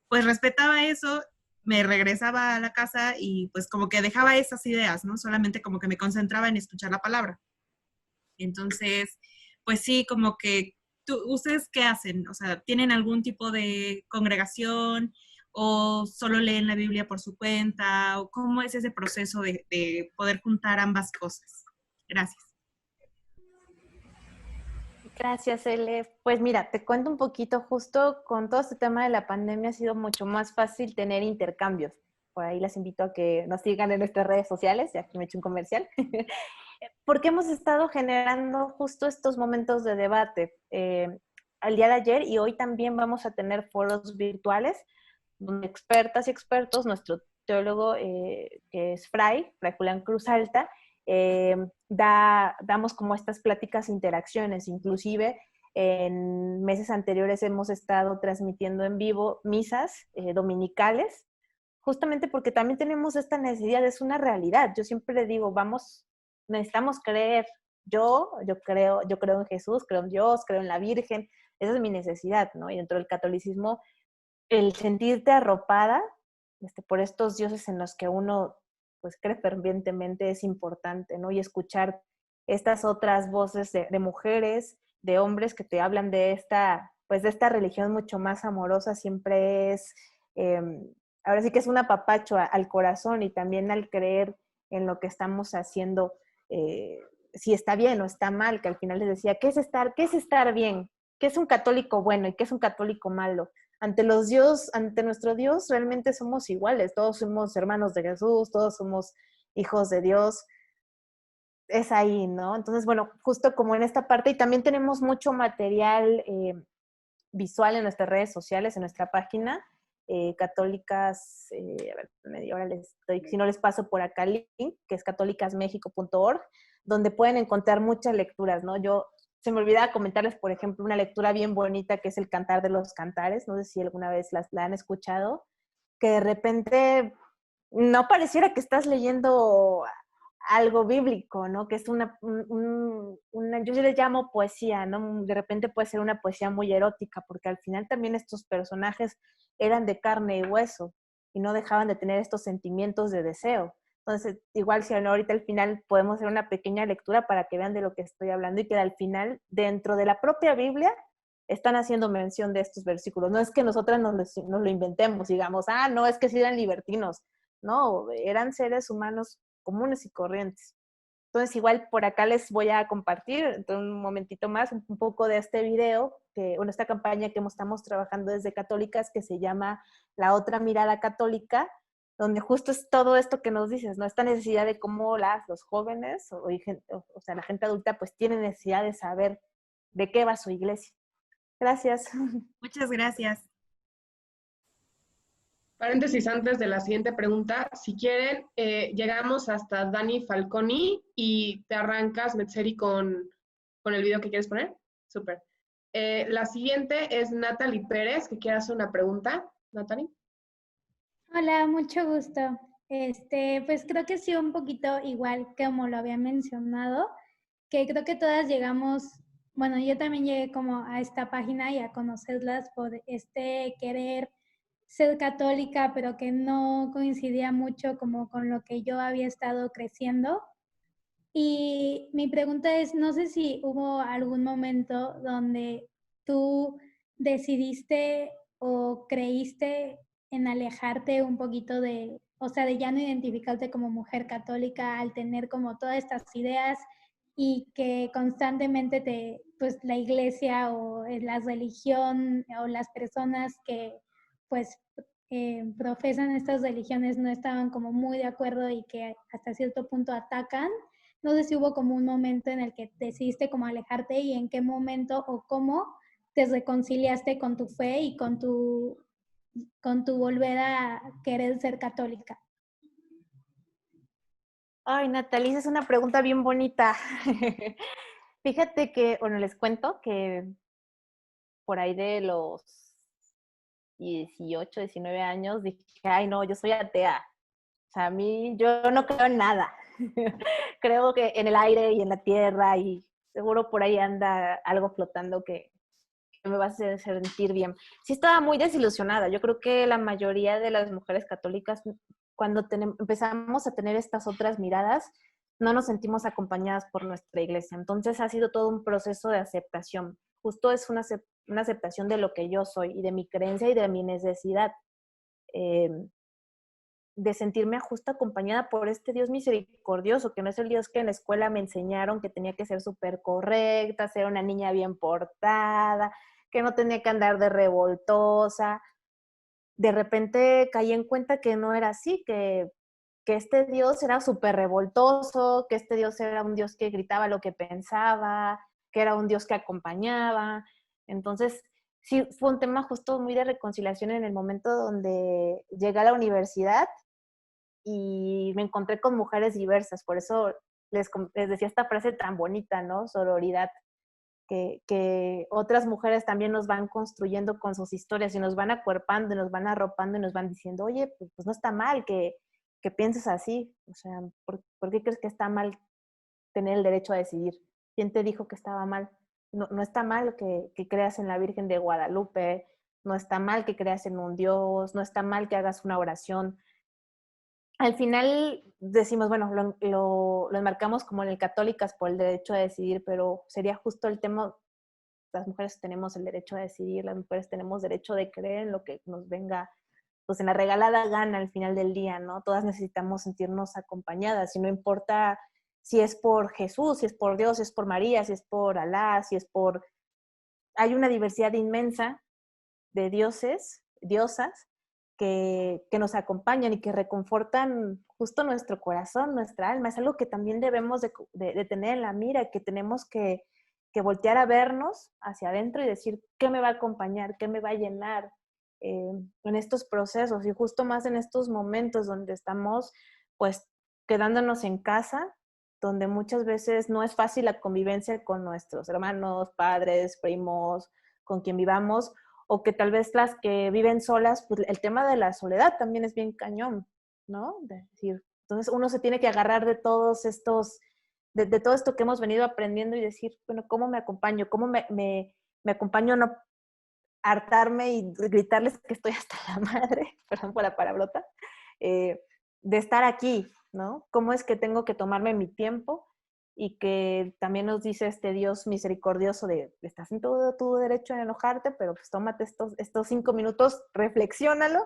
pues respetaba eso, me regresaba a la casa y pues como que dejaba esas ideas, ¿no? Solamente como que me concentraba en escuchar la palabra. Entonces, pues sí, como que ¿ustedes qué hacen? O sea, ¿tienen algún tipo de congregación o solo leen la Biblia por su cuenta? ¿O cómo es ese proceso de poder juntar ambas cosas? Gracias. Gracias, Ele. Pues mira, te cuento un poquito, justo con todo este tema de la pandemia ha sido mucho más fácil tener intercambios. Por ahí les invito a que nos sigan en nuestras redes sociales, ya que me he hecho un comercial, porque hemos estado generando justo estos momentos de debate. Al día de ayer y hoy también vamos a tener foros virtuales donde expertas y expertos, nuestro teólogo que es Fray Julián Cruz Alta, damos como estas pláticas, interacciones, inclusive en meses anteriores hemos estado transmitiendo en vivo misas dominicales, justamente porque también tenemos esta necesidad, es una realidad. Yo siempre digo, necesitamos creer. Yo creo en Jesús, creo en Dios, creo en la Virgen, esa es mi necesidad, ¿no? Y dentro del catolicismo, el sentirte arropada por estos dioses en los que uno pues cree fervientemente es importante, ¿no? Y escuchar estas otras voces de mujeres, de hombres que te hablan de pues de esta religión mucho más amorosa siempre es, eh, ahora sí que es un apapacho al corazón y también al creer en lo que estamos haciendo, si está bien o está mal, que al final les decía, qué es estar bien? ¿Qué es un católico bueno y qué es un católico malo? Ante nuestro Dios, realmente somos iguales, todos somos hermanos de Jesús, todos somos hijos de Dios, es ahí, ¿no? Entonces, bueno, justo como en esta parte, y también tenemos mucho material visual en nuestras redes sociales, en nuestra página, católicas, a ver, media hora les doy, si no les paso por acá el link, que es católicasmexico.org, donde pueden encontrar muchas lecturas, ¿no? Se me olvidaba comentarles, por ejemplo, una lectura bien bonita que es El Cantar de los Cantares, no sé si alguna vez la han escuchado, que de repente no pareciera que estás leyendo algo bíblico, ¿no? Que es yo le llamo poesía, ¿no? De repente puede ser una poesía muy erótica, porque al final también estos personajes eran de carne y hueso y no dejaban de tener estos sentimientos de deseo. Entonces, igual si ahorita al final podemos hacer una pequeña lectura para que vean de lo que estoy hablando y que al final, dentro de la propia Biblia, están haciendo mención de estos versículos. No es que nosotras nos lo inventemos, digamos, no, es que sí eran libertinos. No, eran seres humanos comunes y corrientes. Entonces, igual por acá les voy a compartir un momentito más un poco de este video, esta campaña que estamos trabajando desde Católicas, que se llama La Otra Mirada Católica, donde justo es todo esto que nos dices, ¿no? Esta necesidad de cómo los jóvenes, o sea, la gente adulta, pues tiene necesidad de saber de qué va su iglesia. Gracias. Muchas gracias. Paréntesis antes de la siguiente pregunta, si quieren, llegamos hasta Dani Falconi y te arrancas, Metzeri, con el video que quieres poner. Súper. La siguiente es Natalie Pérez, que quiere hacer una pregunta. Natalie. Hola, mucho gusto. Pues creo que sí, un poquito igual que como lo había mencionado, que creo que todas llegamos, bueno, yo también llegué como a esta página y a conocerlas por querer ser católica, pero que no coincidía mucho como con lo que yo había estado creciendo. Y mi pregunta es, no sé si hubo algún momento donde tú decidiste o creíste en alejarte un poquito o sea, de ya no identificarte como mujer católica al tener como todas estas ideas y que constantemente pues la iglesia o la religión o las personas que pues profesan estas religiones no estaban como muy de acuerdo y que hasta cierto punto atacan. No sé si hubo como un momento en el que decidiste como alejarte y en qué momento o cómo te reconciliaste con tu fe y con tu volver a querer ser católica. Ay, Natalie, esa es una pregunta bien bonita. Fíjate que, bueno, les cuento que por ahí de los 18, 19 años dije, ay, no, yo soy atea. O sea, a mí, yo no creo en nada. Creo que en el aire y en la tierra y seguro por ahí anda algo flotando que me va a hacer sentir bien. Sí estaba muy desilusionada. Yo creo que la mayoría de las mujeres católicas, cuando empezamos a tener estas otras miradas, no nos sentimos acompañadas por nuestra iglesia. Entonces ha sido todo un proceso de aceptación. Justo es una aceptación de lo que yo soy y de mi creencia y de mi necesidad. De sentirme justo acompañada por este Dios misericordioso, que no es el Dios que en la escuela me enseñaron que tenía que ser súper correcta, ser una niña bien portada, que no tenía que andar de revoltosa. De repente caí en cuenta que no era así, que este Dios era súper revoltoso, que este Dios era un Dios que gritaba lo que pensaba, que era un Dios que acompañaba. Entonces, sí, fue un tema justo muy de reconciliación en el momento donde llegué a la universidad y me encontré con mujeres diversas. Por eso les decía esta frase tan bonita, ¿no? Sororidad. Que otras mujeres también nos van construyendo con sus historias y nos van acuerpando y nos van arropando y nos van diciendo, oye, pues no está mal que pienses así. O sea, ¿por qué crees que está mal tener el derecho a decidir? ¿Quién te dijo que estaba mal? No está mal que creas en la Virgen de Guadalupe, no está mal que creas en un Dios, no está mal que hagas una oración. Al final decimos, bueno, lo enmarcamos como en el católicas por el derecho a decidir, pero sería justo el tema, las mujeres tenemos el derecho a decidir, las mujeres tenemos derecho de creer en lo que nos venga, pues en la regalada gana al final del día, ¿no? Todas necesitamos sentirnos acompañadas y no importa si es por Jesús, si es por Dios, si es por María, si es por Alá, si es por... Hay una diversidad inmensa de dioses, diosas, que nos acompañan y que reconfortan justo nuestro corazón, nuestra alma. Es algo que también debemos de tener en la mira, que tenemos que voltear a vernos hacia adentro y decir, ¿qué me va a acompañar? ¿Qué me va a llenar en estos procesos? Y justo más en estos momentos donde estamos, pues, quedándonos en casa, donde muchas veces no es fácil la convivencia con nuestros hermanos, padres, primos, con quien vivamos, o que tal vez las que viven solas, pues el tema de la soledad también es bien cañón, ¿no? De decir, entonces uno se tiene que agarrar de todos estos, de todo esto que hemos venido aprendiendo y decir, bueno, ¿cómo me acompaño? ¿Cómo me acompaño a no hartarme y gritarles que estoy hasta la madre, perdón por la palabrota, de estar aquí, ¿no? ¿Cómo es que tengo que tomarme mi tiempo? Y que también nos dice este Dios misericordioso de, estás en todo tu derecho a enojarte, pero pues tómate estos 5 minutos, reflexiónalo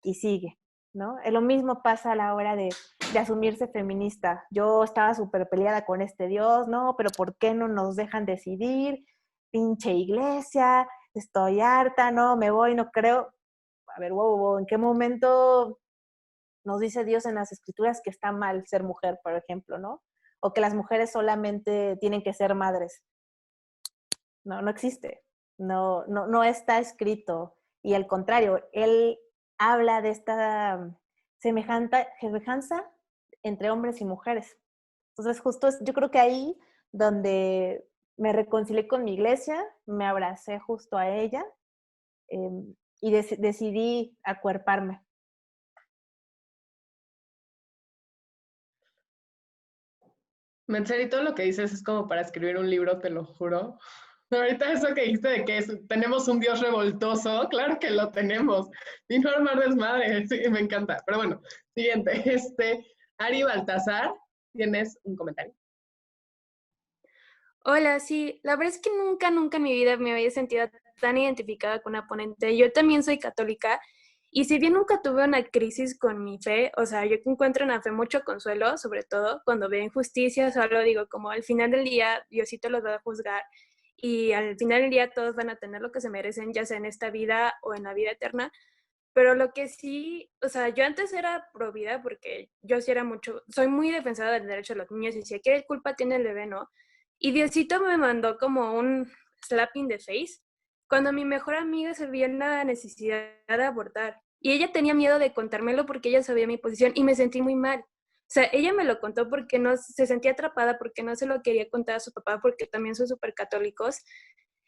y sigue, ¿no? Lo mismo pasa a la hora de asumirse feminista. Yo estaba súper peleada con este Dios, ¿no? Pero ¿por qué no nos dejan decidir? Pinche iglesia, estoy harta, no, me voy, no creo. A ver, ¿en qué momento nos dice Dios en las escrituras que está mal ser mujer, por ejemplo, ¿no? O que las mujeres solamente tienen que ser madres? No existe. No está escrito. Y al contrario, él habla de esta semejanza entre hombres y mujeres. Entonces, justo yo creo que ahí donde me reconcilié con mi iglesia, me abracé justo a ella y decidí acuerparme. Metzger, todo lo que dices es como para escribir un libro, te lo juro. Ahorita eso que dijiste de que tenemos un Dios revoltoso, claro que lo tenemos. Y no armar desmadre, sí, me encanta. Pero bueno, siguiente. Ari Baltasar, tienes un comentario. Hola, sí, la verdad es que nunca en mi vida me había sentido tan identificada con una ponente. Yo también soy católica y si bien nunca tuve una crisis con mi fe, o sea, yo encuentro en la fe mucho consuelo, sobre todo cuando veo injusticias, solo digo como al final del día Diosito los va a juzgar y al final del día todos van a tener lo que se merecen, ya sea en esta vida o en la vida eterna. pero lo que sí, o sea, yo antes era pro vida porque yo sí era mucho, soy muy defensora del derecho de los niños y decía, ¿qué culpa tiene el bebé, no? Y Diosito me mandó como un slap in the face cuando mi mejor amiga se vio en la necesidad de abortar. Y ella tenía miedo de contármelo porque ella sabía mi posición y me sentí muy mal. O sea, ella me lo contó porque no se sentía atrapada, porque no se lo quería contar a su papá, porque también son súper católicos.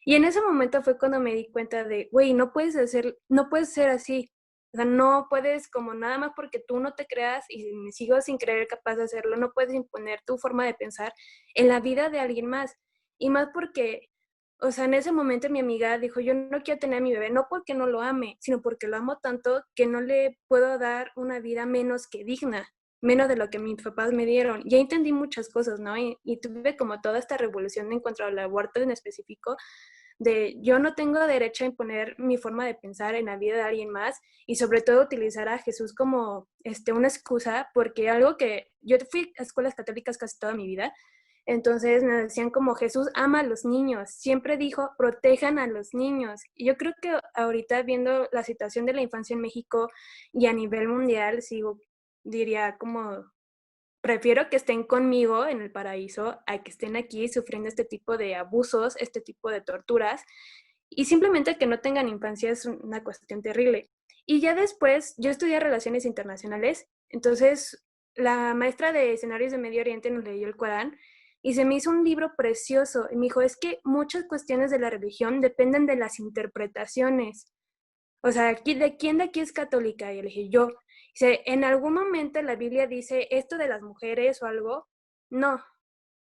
Y en ese momento fue cuando me di cuenta de, güey, no puedes ser así. O sea, no puedes, como nada más porque tú no te creas y me sigo sin creer capaz de hacerlo, no puedes imponer tu forma de pensar en la vida de alguien más. Y más porque, o sea, en ese momento mi amiga dijo, yo no quiero tener a mi bebé, no porque no lo ame, sino porque lo amo tanto que no le puedo dar una vida menos que digna, menos de lo que mis papás me dieron. Ya entendí muchas cosas, ¿no? Y tuve como toda esta revolución en cuanto al aborto en específico, de yo no tengo derecho a imponer mi forma de pensar en la vida de alguien más y sobre todo utilizar a Jesús como una excusa, porque algo que yo fui a escuelas católicas casi toda mi vida, entonces me decían como Jesús ama a los niños, siempre dijo protejan a los niños. Y yo creo que ahorita viendo la situación de la infancia en México y a nivel mundial, diría como prefiero que estén conmigo en el paraíso a que estén aquí sufriendo este tipo de abusos, este tipo de torturas, y simplemente que no tengan infancia es una cuestión terrible. Y ya después, yo estudié Relaciones Internacionales, entonces la maestra de escenarios de Medio Oriente nos leyó el Corán y se me hizo un libro precioso. Y me dijo, es que muchas cuestiones de la religión dependen de las interpretaciones. O sea, ¿de quién de aquí es católica? Y yo le dije, yo. Dice, ¿en algún momento la Biblia dice esto de las mujeres o algo? No.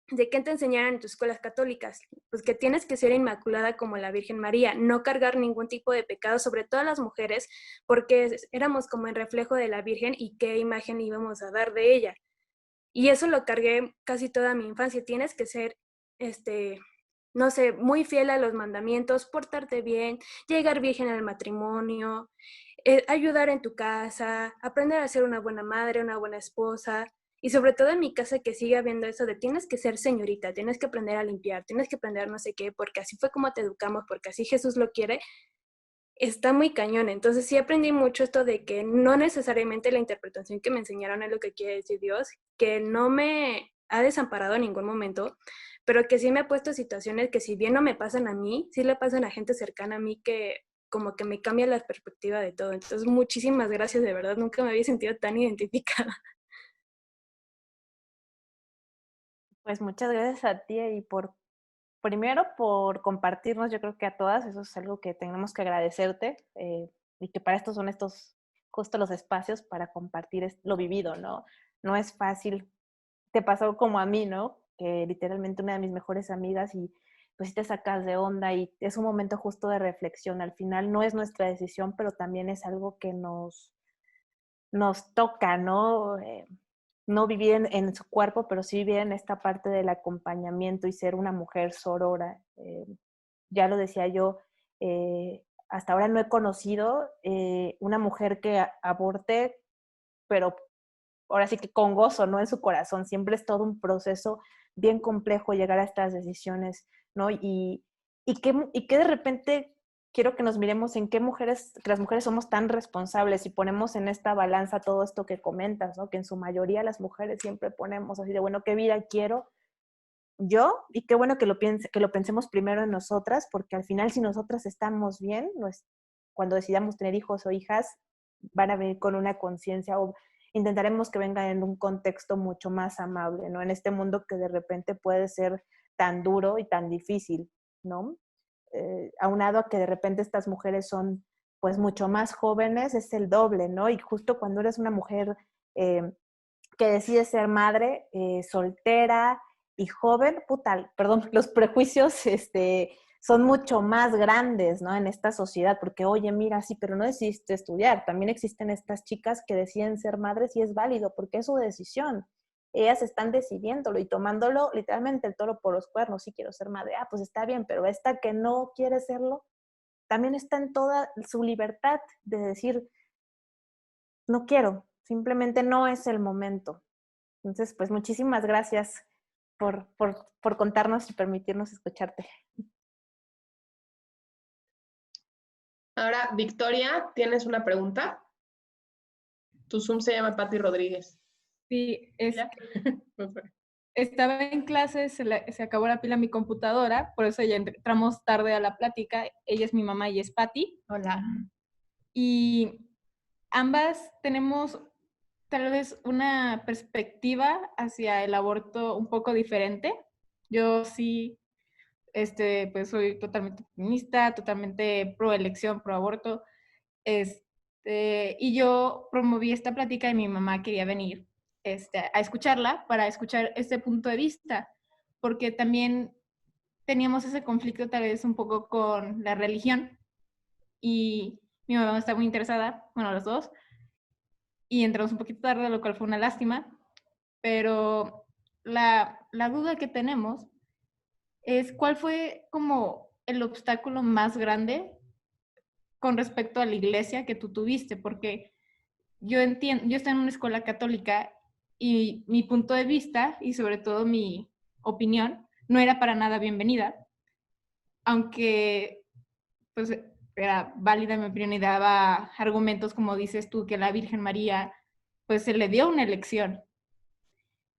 ¿De qué te enseñaron en tus escuelas católicas? Pues que tienes que ser inmaculada como la Virgen María, no cargar ningún tipo de pecado, sobre todo a las mujeres, porque éramos como el reflejo de la Virgen y qué imagen íbamos a dar de ella. Y eso lo cargué casi toda mi infancia. Tienes que ser, no sé, muy fiel a los mandamientos, portarte bien, llegar virgen al matrimonio, ayudar en tu casa, aprender a ser una buena madre, una buena esposa. Y sobre todo en mi casa que sigue habiendo eso de tienes que ser señorita, tienes que aprender a limpiar, tienes que aprender no sé qué, porque así fue como te educamos, porque así Jesús lo quiere, está muy cañón. Entonces sí aprendí mucho esto de que no necesariamente la interpretación que me enseñaron es lo que quiere decir Dios, que no me ha desamparado en ningún momento, pero que sí me ha puesto situaciones que si bien no me pasan a mí, sí le pasan a gente cercana a mí que como que me cambia la perspectiva de todo. Entonces muchísimas gracias, de verdad, nunca me había sentido tan identificada. Pues muchas gracias a ti y primero por compartirnos, yo creo que a todas, eso es algo que tenemos que agradecerte y que para esto son estos justo los espacios para compartir lo vivido, ¿no? No es fácil, te pasó como a mí, ¿no? Que literalmente una de mis mejores amigas y pues sí te sacas de onda y es un momento justo de reflexión. Al final no es nuestra decisión, pero también es algo que nos toca, ¿no? No vivir en su cuerpo, pero sí vivir en esta parte del acompañamiento y ser una mujer sorora. Ya lo decía yo, hasta ahora no he conocido una mujer que aborte, pero ahora sí que con gozo, ¿no? En su corazón. Siempre es todo un proceso bien complejo llegar a estas decisiones, ¿no? Y que de repente quiero que nos miremos en que las mujeres somos tan responsables y ponemos en esta balanza todo esto que comentas, ¿no? Que en su mayoría las mujeres siempre ponemos así de, bueno, ¿qué vida quiero yo? Y qué bueno que lo pensemos primero en nosotras, porque al final si nosotras estamos bien, cuando decidamos tener hijos o hijas, van a venir con una conciencia o intentaremos que vengan en un contexto mucho más amable, ¿no? En este mundo que de repente puede ser tan duro y tan difícil, ¿no? Aunado a que de repente estas mujeres son pues mucho más jóvenes, es el doble, ¿no? Y justo cuando eres una mujer que decide ser madre, soltera y joven, puta, perdón, los prejuicios son mucho más grandes, ¿no? En esta sociedad, porque, oye, mira, sí, pero no decidiste estudiar. También existen estas chicas que deciden ser madres y es válido, porque es su decisión. Ellas están decidiéndolo y tomándolo literalmente el toro por los cuernos. Sí, quiero ser madre. Ah, pues está bien, pero esta que no quiere serlo, también está en toda su libertad de decir, no quiero, simplemente no es el momento. Entonces, pues muchísimas gracias por contarnos y permitirnos escucharte. Ahora, Victoria, ¿tienes una pregunta? Tu Zoom se llama Patti Rodríguez. Sí, ¿Ya? estaba en clase, se acabó la pila a mi computadora, por eso ya entramos tarde a la plática. Ella es mi mamá y es Patti. Hola. Y ambas tenemos tal vez una perspectiva hacia el aborto un poco diferente. Yo sí, pues soy totalmente feminista, totalmente pro elección, pro aborto. Y yo promoví esta plática y mi mamá quería venir a escucharla para escuchar este punto de vista, porque también teníamos ese conflicto tal vez un poco con la religión y mi mamá está muy interesada, bueno, los dos, y entramos un poquito tarde, lo cual fue una lástima, pero la duda que tenemos es cuál fue como el obstáculo más grande con respecto a la iglesia que tú tuviste, porque yo entiendo, yo estoy en una escuela católica y mi punto de vista y sobre todo mi opinión no era para nada bienvenida, aunque pues era válida mi opinión y daba argumentos como dices tú, que la Virgen María pues se le dio una elección.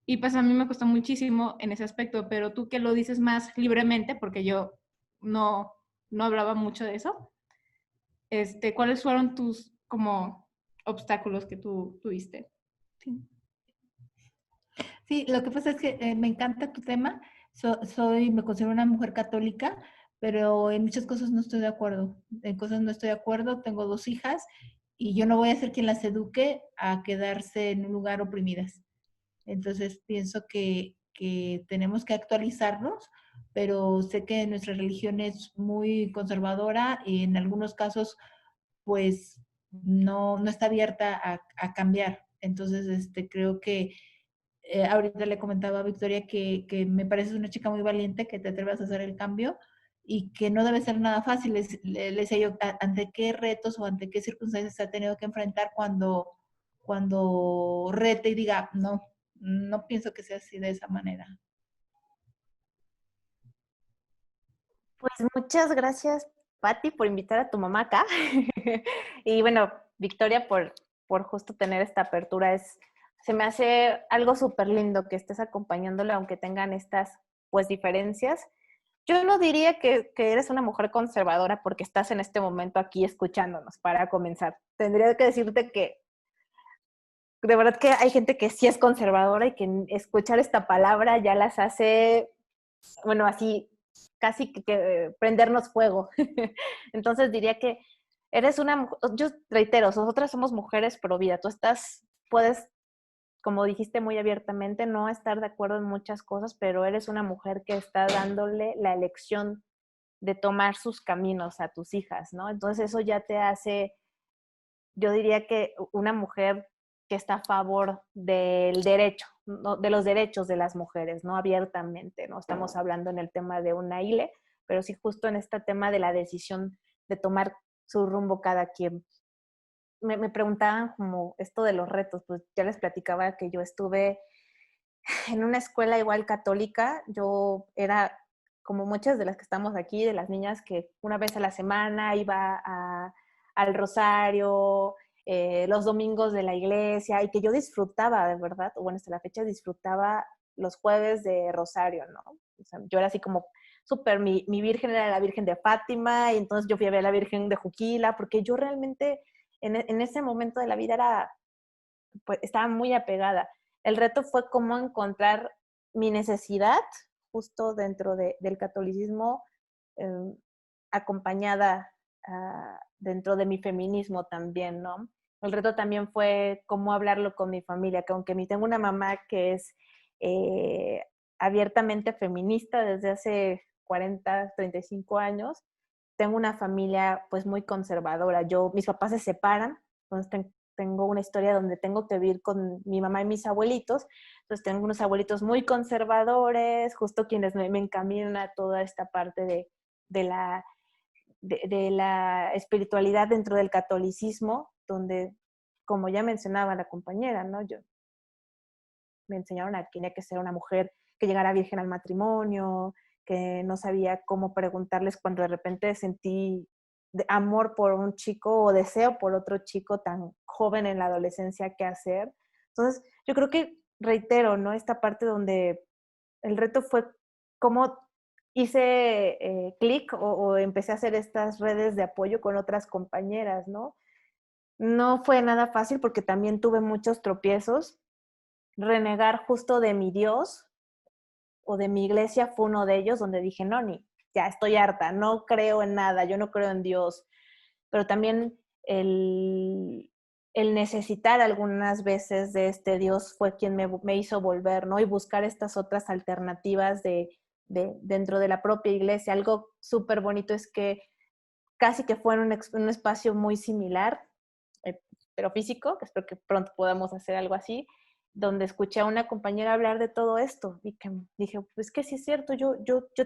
Y pues a mí me costó muchísimo en ese aspecto, pero tú que lo dices más libremente, porque yo no hablaba mucho de eso, ¿cuáles fueron tus como obstáculos que tú tuviste? Sí. Sí, lo que pasa es que me encanta tu tema. Me considero una mujer católica, pero en muchas cosas no estoy de acuerdo. En cosas no estoy de acuerdo. Tengo 2 hijas y yo no voy a ser quien las eduque a quedarse en un lugar oprimidas. Entonces pienso que tenemos que actualizarnos, pero sé que nuestra religión es muy conservadora y en algunos casos pues no está abierta a cambiar. Entonces creo que ahorita le comentaba a Victoria que me pareces una chica muy valiente, que te atrevas a hacer el cambio y que no debe ser nada fácil. Le decía yo, ¿ante qué retos o ante qué circunstancias se ha tenido que enfrentar cuando rete y diga, no pienso que sea así de esa manera? Pues muchas gracias, Patti, por invitar a tu mamá acá. Y bueno, Victoria, por justo tener esta apertura. Se me hace algo súper lindo que estés acompañándole, aunque tengan estas pues diferencias. Yo no diría que eres una mujer conservadora porque estás en este momento aquí escuchándonos para comenzar. Tendría que decirte que de verdad que hay gente que sí es conservadora y que escuchar esta palabra ya las hace, bueno, así casi que prendernos fuego. Entonces diría que eres yo reitero, nosotras somos mujeres pro vida. Puedes, como dijiste muy abiertamente, no estar de acuerdo en muchas cosas, pero eres una mujer que está dándole la elección de tomar sus caminos a tus hijas, ¿no? Entonces eso ya te hace, yo diría que una mujer que está a favor del derecho, ¿no? De los derechos de las mujeres, ¿no? Abiertamente, ¿no? Estamos hablando en el tema de una ILE, pero sí justo en este tema de la decisión de tomar su rumbo cada quien. Me preguntaban como esto de los retos, pues ya les platicaba que yo estuve en una escuela igual católica. Yo era como muchas de las que estamos aquí, de las niñas que una vez a la semana iba al rosario, los domingos de la iglesia, y que yo disfrutaba, de verdad, bueno, hasta la fecha disfrutaba los jueves de rosario, ¿no? O sea, yo era así como súper, mi virgen era la Virgen de Fátima, y entonces yo fui a ver a la Virgen de Juquila, porque yo realmente en ese momento de la vida pues, estaba muy apegada. El reto fue cómo encontrar mi necesidad justo dentro del catolicismo, eh, acompañada dentro de mi feminismo también, ¿no? El reto también fue cómo hablarlo con mi familia, que aunque tengo una mamá que es eh, abiertamente feminista desde hace 40, 35 años, tengo una familia pues muy conservadora. Mis papás se separan, entonces tengo una historia donde tengo que vivir con mi mamá y mis abuelitos. Entonces tengo unos abuelitos muy conservadores, justo quienes me encaminan a toda esta parte de la espiritualidad dentro del catolicismo, donde, como ya mencionaba la compañera, ¿no? Me enseñaron a que tenía que ser una mujer que llegara virgen al matrimonio, que no sabía cómo preguntarles cuando de repente sentí de amor por un chico o deseo por otro chico tan joven en la adolescencia que hacer. Entonces, yo creo que reitero, ¿no? Esta parte donde el reto fue cómo hice clic o empecé a hacer estas redes de apoyo con otras compañeras, ¿no? No fue nada fácil porque también tuve muchos tropiezos. Renegar justo de mi Dios o de mi iglesia fue uno de ellos, donde dije, no, ya estoy harta, no creo en nada, yo no creo en Dios. Pero también el necesitar algunas veces de este Dios fue quien me hizo volver, ¿no? Y buscar estas otras alternativas dentro de la propia iglesia. Algo súper bonito es que casi que fue en un espacio muy similar, pero físico, que espero que pronto podamos hacer algo así, donde escuché a una compañera hablar de todo esto y que dije, pues que sí es cierto, yo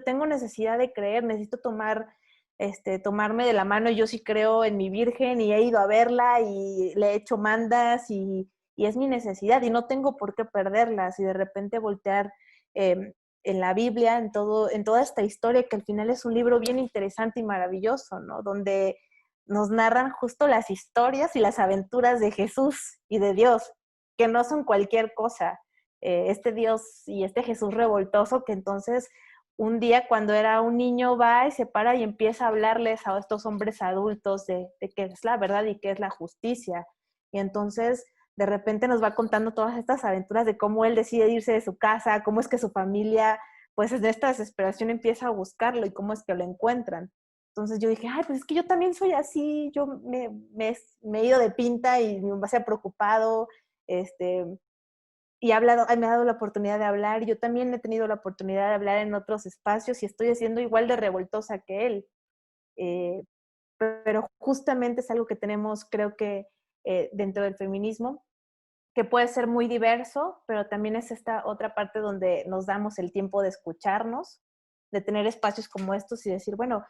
tengo necesidad de creer, necesito tomarme de la mano, yo sí creo en mi Virgen y he ido a verla y le he hecho mandas y es mi necesidad y no tengo por qué perderlas y de repente voltear en la Biblia, en toda esta historia que al final es un libro bien interesante y maravilloso, ¿no? Donde nos narran justo las historias y las aventuras de Jesús y de Dios, que no son cualquier cosa. Este Dios y este Jesús revoltoso que entonces un día cuando era un niño va y se para y empieza a hablarles a estos hombres adultos de qué es la verdad y qué es la justicia. Y entonces de repente nos va contando todas estas aventuras de cómo él decide irse de su casa, cómo es que su familia, pues en esta desesperación empieza a buscarlo y cómo es que lo encuentran. Entonces yo dije, ay, pues es que yo también soy así, yo me he ido de pinta y me ha preocupado, y me ha dado la oportunidad de hablar. Yo también he tenido la oportunidad de hablar en otros espacios y estoy siendo igual de revoltosa que él. Pero justamente es algo que tenemos, creo que, dentro del feminismo, que puede ser muy diverso, pero también es esta otra parte donde nos damos el tiempo de escucharnos, de tener espacios como estos y decir, bueno,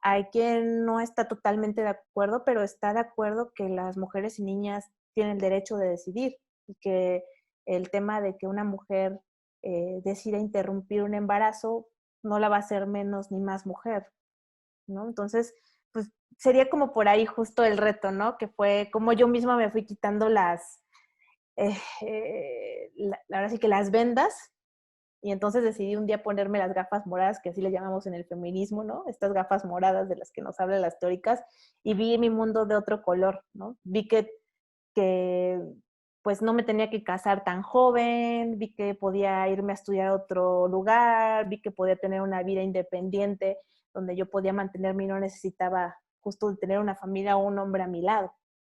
hay quien no está totalmente de acuerdo, pero está de acuerdo que las mujeres y niñas tienen el derecho de decidir y que el tema de que una mujer decida interrumpir un embarazo no la va a hacer menos ni más mujer, ¿no? Entonces, pues sería como por ahí justo el reto, ¿no? Que fue como yo misma me fui quitando ahora sí que las vendas, y entonces decidí un día ponerme las gafas moradas, que así le llamamos en el feminismo, ¿no? Estas gafas moradas de las que nos hablan las teóricas, y vi mi mundo de otro color, ¿no? Vi que pues no me tenía que casar tan joven, vi que podía irme a estudiar a otro lugar, vi que podía tener una vida independiente donde yo podía mantenerme y no necesitaba justo tener una familia o un hombre a mi lado,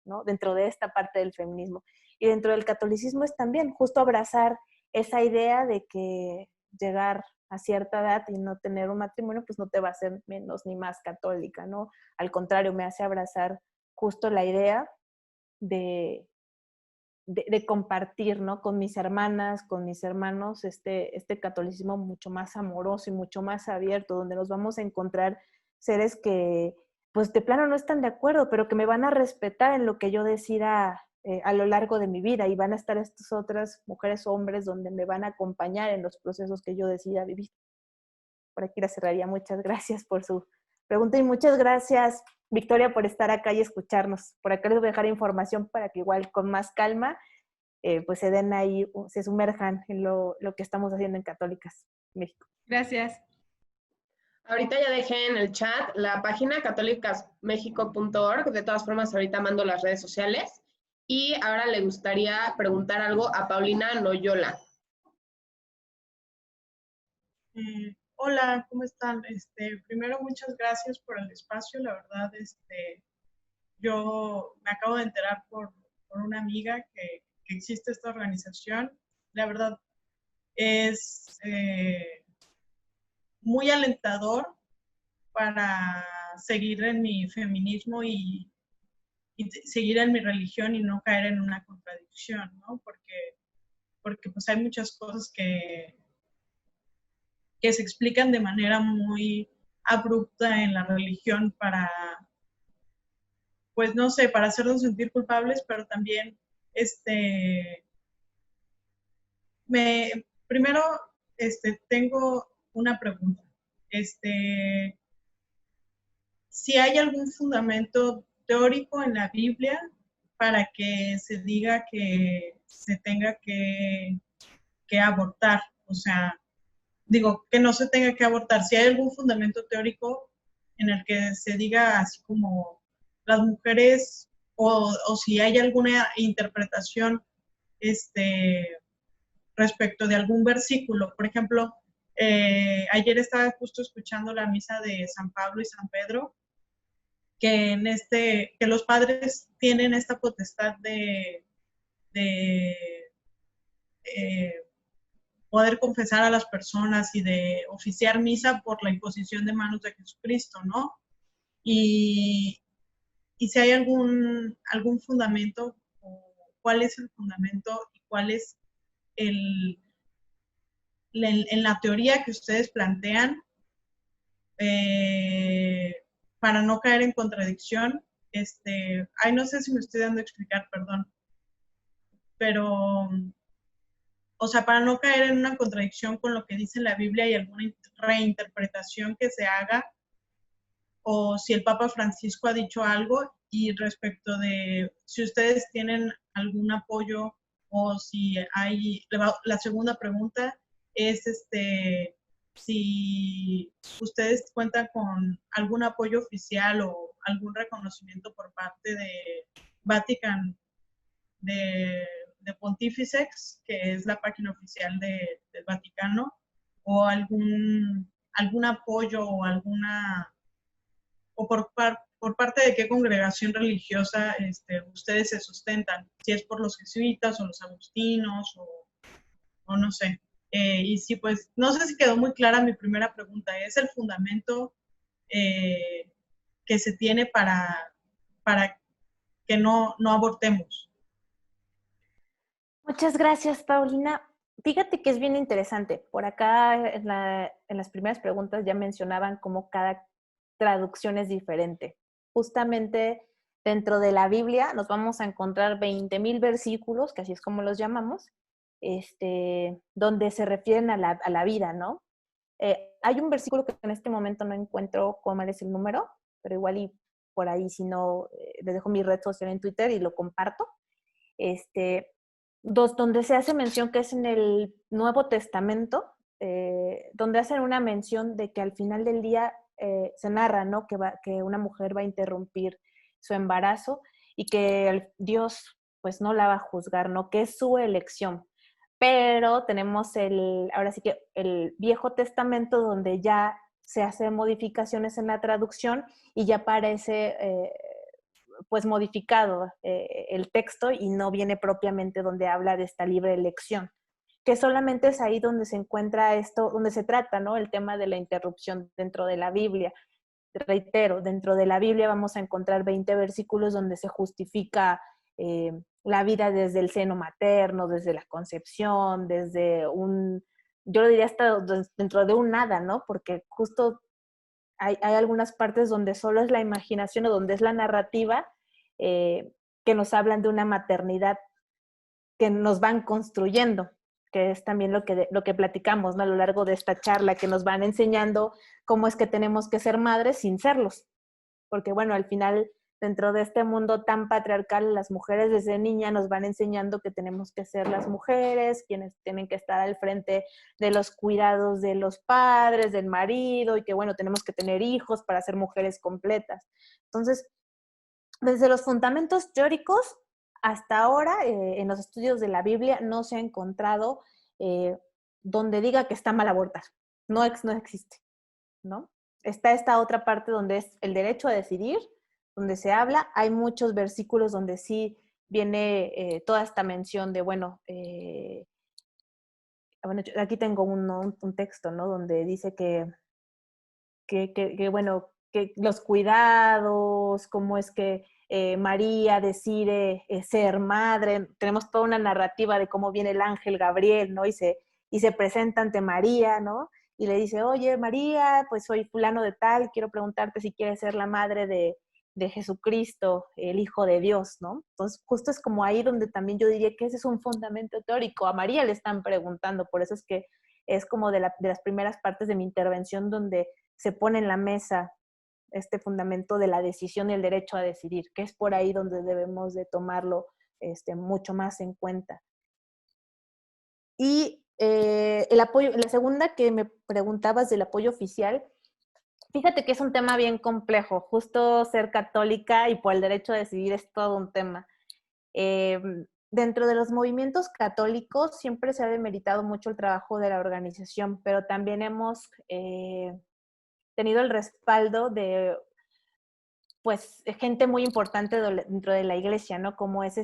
¿no? Dentro de esta parte del feminismo. Y dentro del catolicismo es también justo abrazar esa idea de que llegar a cierta edad y no tener un matrimonio, pues no te va a hacer menos ni más católica, ¿no? Al contrario, me hace abrazar justo la idea de compartir, ¿no? Con mis hermanas, con mis hermanos, este catolicismo mucho más amoroso y mucho más abierto, donde nos vamos a encontrar seres que, pues de plano no están de acuerdo, pero que me van a respetar en lo que yo decida a lo largo de mi vida, y van a estar estas otras mujeres o hombres donde me van a acompañar en los procesos que yo decida vivir. Por aquí la cerraría. Muchas gracias por su pregunta y muchas gracias, Victoria, por estar acá y escucharnos. Por acá les voy a dejar información para que igual con más calma pues se den ahí, se sumerjan en lo que estamos haciendo en Católicas México. Gracias. Ahorita ya dejé en el chat la página católicasmexico.org. De todas formas, ahorita mando las redes sociales. Y ahora le gustaría preguntar algo a Paulina Noyola. Hola, ¿cómo están? Primero, muchas gracias por el espacio. La verdad, yo me acabo de enterar por una amiga que existe esta organización. La verdad, es muy alentador para seguir en mi feminismo y seguir en mi religión y no caer en una contradicción, ¿no? Porque pues hay muchas cosas que se explican de manera muy abrupta en la religión para, pues no sé, para hacernos sentir culpables, pero también, primero, tengo una pregunta. si hay algún fundamento teórico en la Biblia para que se diga que se tenga que abortar. O sea, digo, que no se tenga que abortar. Si hay algún fundamento teórico en el que se diga así como las mujeres, o si hay alguna interpretación respecto de algún versículo. Por ejemplo, ayer estaba justo escuchando la misa de San Pablo y San Pedro, que que los padres tienen esta potestad de poder confesar a las personas y de oficiar misa por la imposición de manos de Jesucristo, ¿no? Y si hay algún fundamento, o cuál es el fundamento y cuál es en la teoría que ustedes plantean, para no caer en contradicción, no sé si me estoy dando a explicar, perdón, pero, o sea, para no caer en una contradicción con lo que dice la Biblia y alguna reinterpretación que se haga, o si el Papa Francisco ha dicho algo, y respecto de si ustedes tienen algún apoyo, o si hay, la segunda pregunta es si ustedes cuentan con algún apoyo oficial o algún reconocimiento por parte de Vatican, de Pontifex, que es la página oficial del Vaticano, o algún apoyo o o por parte de qué congregación religiosa ustedes se sustentan, si es por los jesuitas o los agustinos o no sé. Y sí, pues, no sé si quedó muy clara mi primera pregunta. ¿Es el fundamento que se tiene para que no abortemos? Muchas gracias, Paulina. Fíjate que es bien interesante. Por acá en las primeras preguntas ya mencionaban cómo cada traducción es diferente. Justamente dentro de la Biblia nos vamos a encontrar 20,000 versículos, que así es como los llamamos, donde se refieren a la vida, ¿no? Hay un versículo que en este momento no encuentro cuál es el número, pero igual y por ahí, si no, les dejo mi red social en Twitter y lo comparto. Donde se hace mención que es en el Nuevo Testamento, donde hacen una mención de que al final del día se narra, ¿no? Que una mujer va a interrumpir su embarazo y que Dios pues no la va a juzgar, ¿no? Que es su elección. Pero tenemos ahora sí que el Viejo Testamento donde ya se hacen modificaciones en la traducción y ya aparece pues modificado el texto y no viene propiamente donde habla de esta libre elección, que solamente es ahí donde se encuentra esto, donde se trata, ¿no? El tema de la interrupción dentro de la Biblia. Reitero, dentro de la Biblia vamos a encontrar 20 versículos donde se justifica la vida desde el seno materno, desde la concepción, yo lo diría hasta dentro de un nada, ¿no? Porque justo hay algunas partes donde solo es la imaginación o donde es la narrativa que nos hablan de una maternidad que nos van construyendo, que es también lo que platicamos, ¿no? A lo largo de esta charla, que nos van enseñando cómo es que tenemos que ser madres sin serlos. Porque bueno, al final, dentro de este mundo tan patriarcal, las mujeres desde niña nos van enseñando que tenemos que ser las mujeres, quienes tienen que estar al frente de los cuidados de los padres, del marido, y que bueno, tenemos que tener hijos para ser mujeres completas. Entonces, desde los fundamentos teóricos hasta ahora, en los estudios de la Biblia, no se ha encontrado donde diga que está mal abortar. No existe, ¿no? Está esta otra parte donde es el derecho a decidir, donde se habla. Hay muchos versículos donde sí viene toda esta mención de, bueno, aquí tengo un texto, ¿no? Donde dice bueno, que los cuidados, cómo es que María decide ser madre. Tenemos toda una narrativa de cómo viene el ángel Gabriel, ¿no? Y se presenta ante María, ¿no? Y le dice, oye, María, pues soy fulano de tal, quiero preguntarte si quieres ser la madre de Jesucristo, el Hijo de Dios, ¿no? Entonces, justo es como ahí donde también yo diría que ese es un fundamento teórico. A María le están preguntando, por eso es que es como de las primeras partes de mi intervención donde se pone en la mesa este fundamento de la decisión y el derecho a decidir, que es por ahí donde debemos de tomarlo mucho más en cuenta. Y el apoyo, la segunda que me preguntabas del apoyo oficial, fíjate que es un tema bien complejo. Justo ser católica y por el derecho a decidir es todo un tema. Dentro de los movimientos católicos siempre se ha demeritado mucho el trabajo de la organización, pero también hemos tenido el respaldo de pues gente muy importante dentro de la iglesia, ¿no? Como es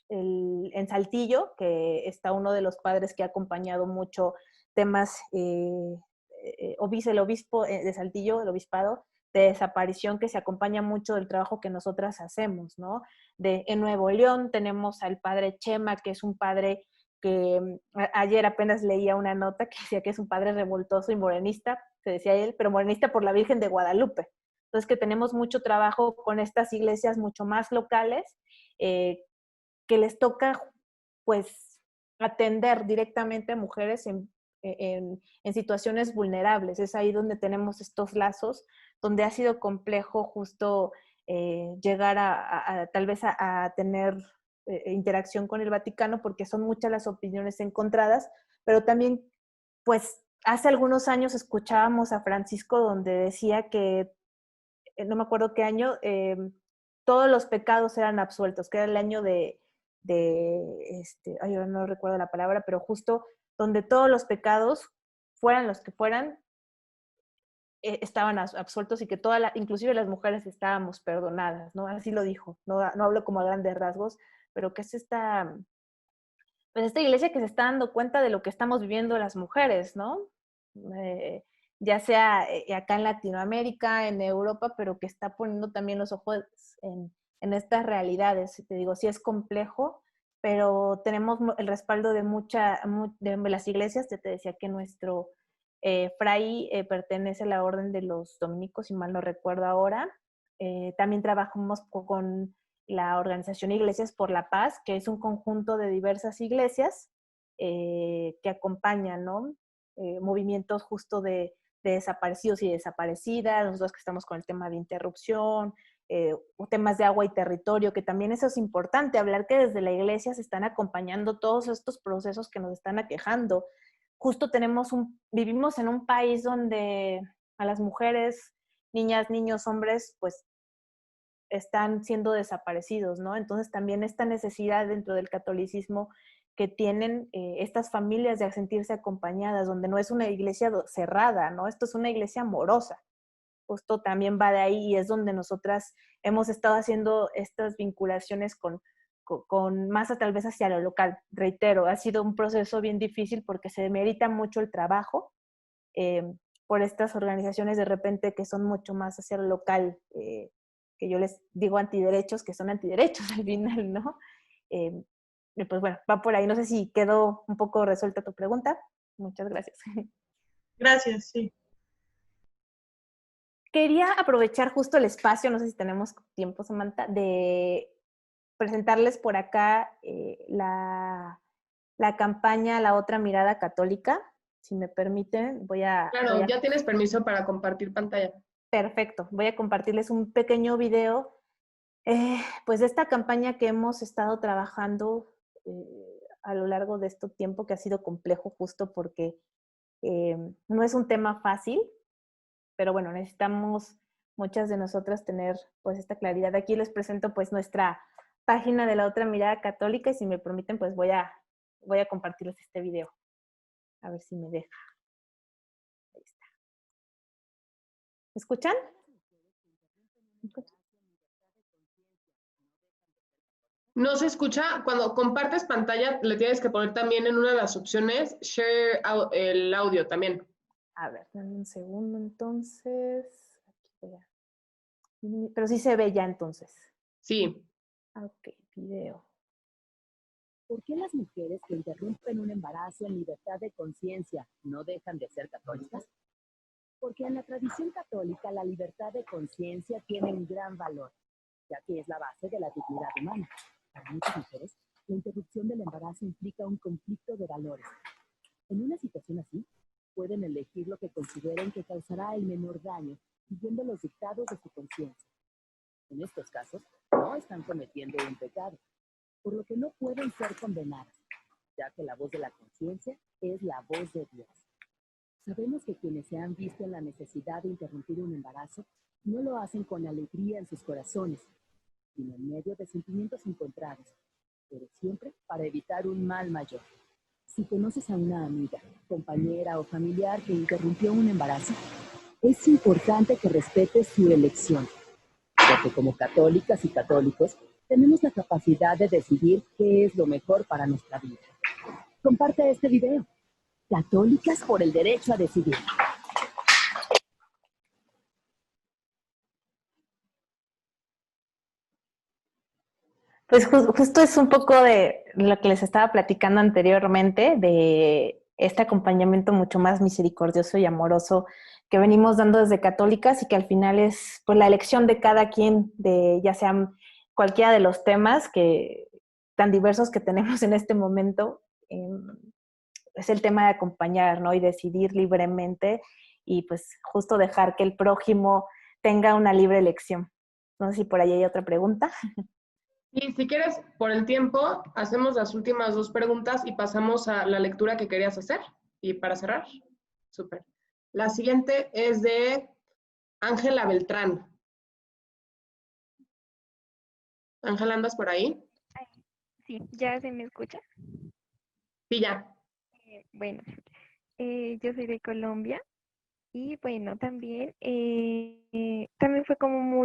en Saltillo, que está uno de los padres que ha acompañado mucho temas, el obispo de Saltillo, el obispado, de desaparición, que se acompaña mucho del trabajo que nosotras hacemos, ¿no? En Nuevo León tenemos al padre Chema, que es un padre que ayer apenas leía una nota que decía que es un padre revoltoso y morenista, se decía él, pero morenista por la Virgen de Guadalupe. Entonces, que tenemos mucho trabajo con estas iglesias mucho más locales, que les toca, pues, atender directamente a mujeres en situaciones vulnerables. Es ahí donde tenemos estos lazos, donde ha sido complejo justo llegar tal vez a tener interacción con el Vaticano, porque son muchas las opiniones encontradas, pero también, pues, hace algunos años escuchábamos a Francisco donde decía que, no me acuerdo qué año, todos los pecados eran absueltos, que era el año ay, yo no recuerdo la palabra, pero justo donde todos los pecados, fueran los que fueran, estaban absueltos y que inclusive las mujeres estábamos perdonadas, ¿no? Así lo dijo, no hablo como a grandes rasgos, pero que es pues esta iglesia que se está dando cuenta de lo que estamos viviendo las mujeres, ¿no? Ya sea acá en Latinoamérica, en Europa, pero que está poniendo también los ojos en estas realidades. Te digo, sí es complejo, pero tenemos el respaldo de de las iglesias. Te decía que nuestro fray pertenece a la Orden de los Dominicos, si mal no recuerdo ahora. También trabajamos con la organización Iglesias por la Paz, que es un conjunto de diversas iglesias que acompañan, ¿no? Movimientos justo de desaparecidos y desaparecidas, nosotros que estamos con el tema de interrupción, temas de agua y territorio, que también eso es importante, hablar que desde la iglesia se están acompañando todos estos procesos que nos están aquejando. Justo vivimos en un país donde a las mujeres, niñas, niños, hombres, pues están siendo desaparecidos, ¿no? Entonces también esta necesidad dentro del catolicismo que tienen estas familias de sentirse acompañadas, donde no es una iglesia cerrada, ¿no? Esto es una iglesia amorosa. Justo también va de ahí y es donde nosotras hemos estado haciendo estas vinculaciones con más tal vez hacia lo local. Reitero, ha sido un proceso bien difícil porque se demerita mucho el trabajo por estas organizaciones de repente que son mucho más hacia lo local, que yo les digo antiderechos, que son antiderechos al final, ¿no? Pues bueno, va por ahí. No sé si quedó un poco resuelta tu pregunta. Muchas gracias. Gracias, sí. Quería aprovechar justo el espacio, no sé si tenemos tiempo, Samantha, de presentarles por acá la campaña La Otra Mirada Católica. Si me permiten, Claro, ya tienes permiso para compartir pantalla. Perfecto, voy a compartirles un pequeño video pues de esta campaña que hemos estado trabajando a lo largo de este tiempo, que ha sido complejo justo porque no es un tema fácil, pero bueno, necesitamos muchas de nosotras tener pues esta claridad. Aquí les presento pues nuestra página de La Otra Mirada Católica y si me permiten pues voy a compartirles este video. A ver si me deja. Ahí está. ¿Me escuchan? ¿Me escuchan? No se escucha. Cuando compartes pantalla, le tienes que poner también en una de las opciones share el audio también. A ver, dame un segundo entonces. Pero sí se ve ya entonces. Sí. Ok, video. ¿Por qué las mujeres que interrumpen un embarazo en libertad de conciencia no dejan de ser católicas? Porque en la tradición católica la libertad de conciencia tiene un gran valor, ya que es la base de la dignidad humana. Para muchas mujeres, la interrupción del embarazo implica un conflicto de valores. En una situación así, pueden elegir lo que consideren que causará el menor daño siguiendo los dictados de su conciencia. En estos casos, no están cometiendo un pecado, por lo que no pueden ser condenadas, ya que la voz de la conciencia es la voz de Dios. Sabemos que quienes se han visto en la necesidad de interrumpir un embarazo no lo hacen con alegría en sus corazones, sino en medio de sentimientos encontrados, pero siempre para evitar un mal mayor. Si conoces a una amiga, compañera o familiar que interrumpió un embarazo, es importante que respetes su elección, porque como católicas y católicos tenemos la capacidad de decidir qué es lo mejor para nuestra vida. Comparte este video. Católicas por el derecho a decidir. Pues justo es un poco de lo que les estaba platicando anteriormente, de este acompañamiento mucho más misericordioso y amoroso que venimos dando desde católicas y que al final es pues la elección de cada quien, de ya sean cualquiera de los temas que tan diversos que tenemos en este momento. Es el tema de acompañar, ¿no? Y decidir libremente y pues justo dejar que el prójimo tenga una libre elección. No sé si por ahí hay otra pregunta. Y si quieres, por el tiempo, hacemos las últimas dos preguntas y pasamos a la lectura que querías hacer. Y para cerrar, súper. La siguiente es de Ángela Beltrán. Ángela, ¿andas por ahí? Sí, ¿ya se me escucha? Sí, ya. Bueno, yo soy de Colombia y bueno, también fue como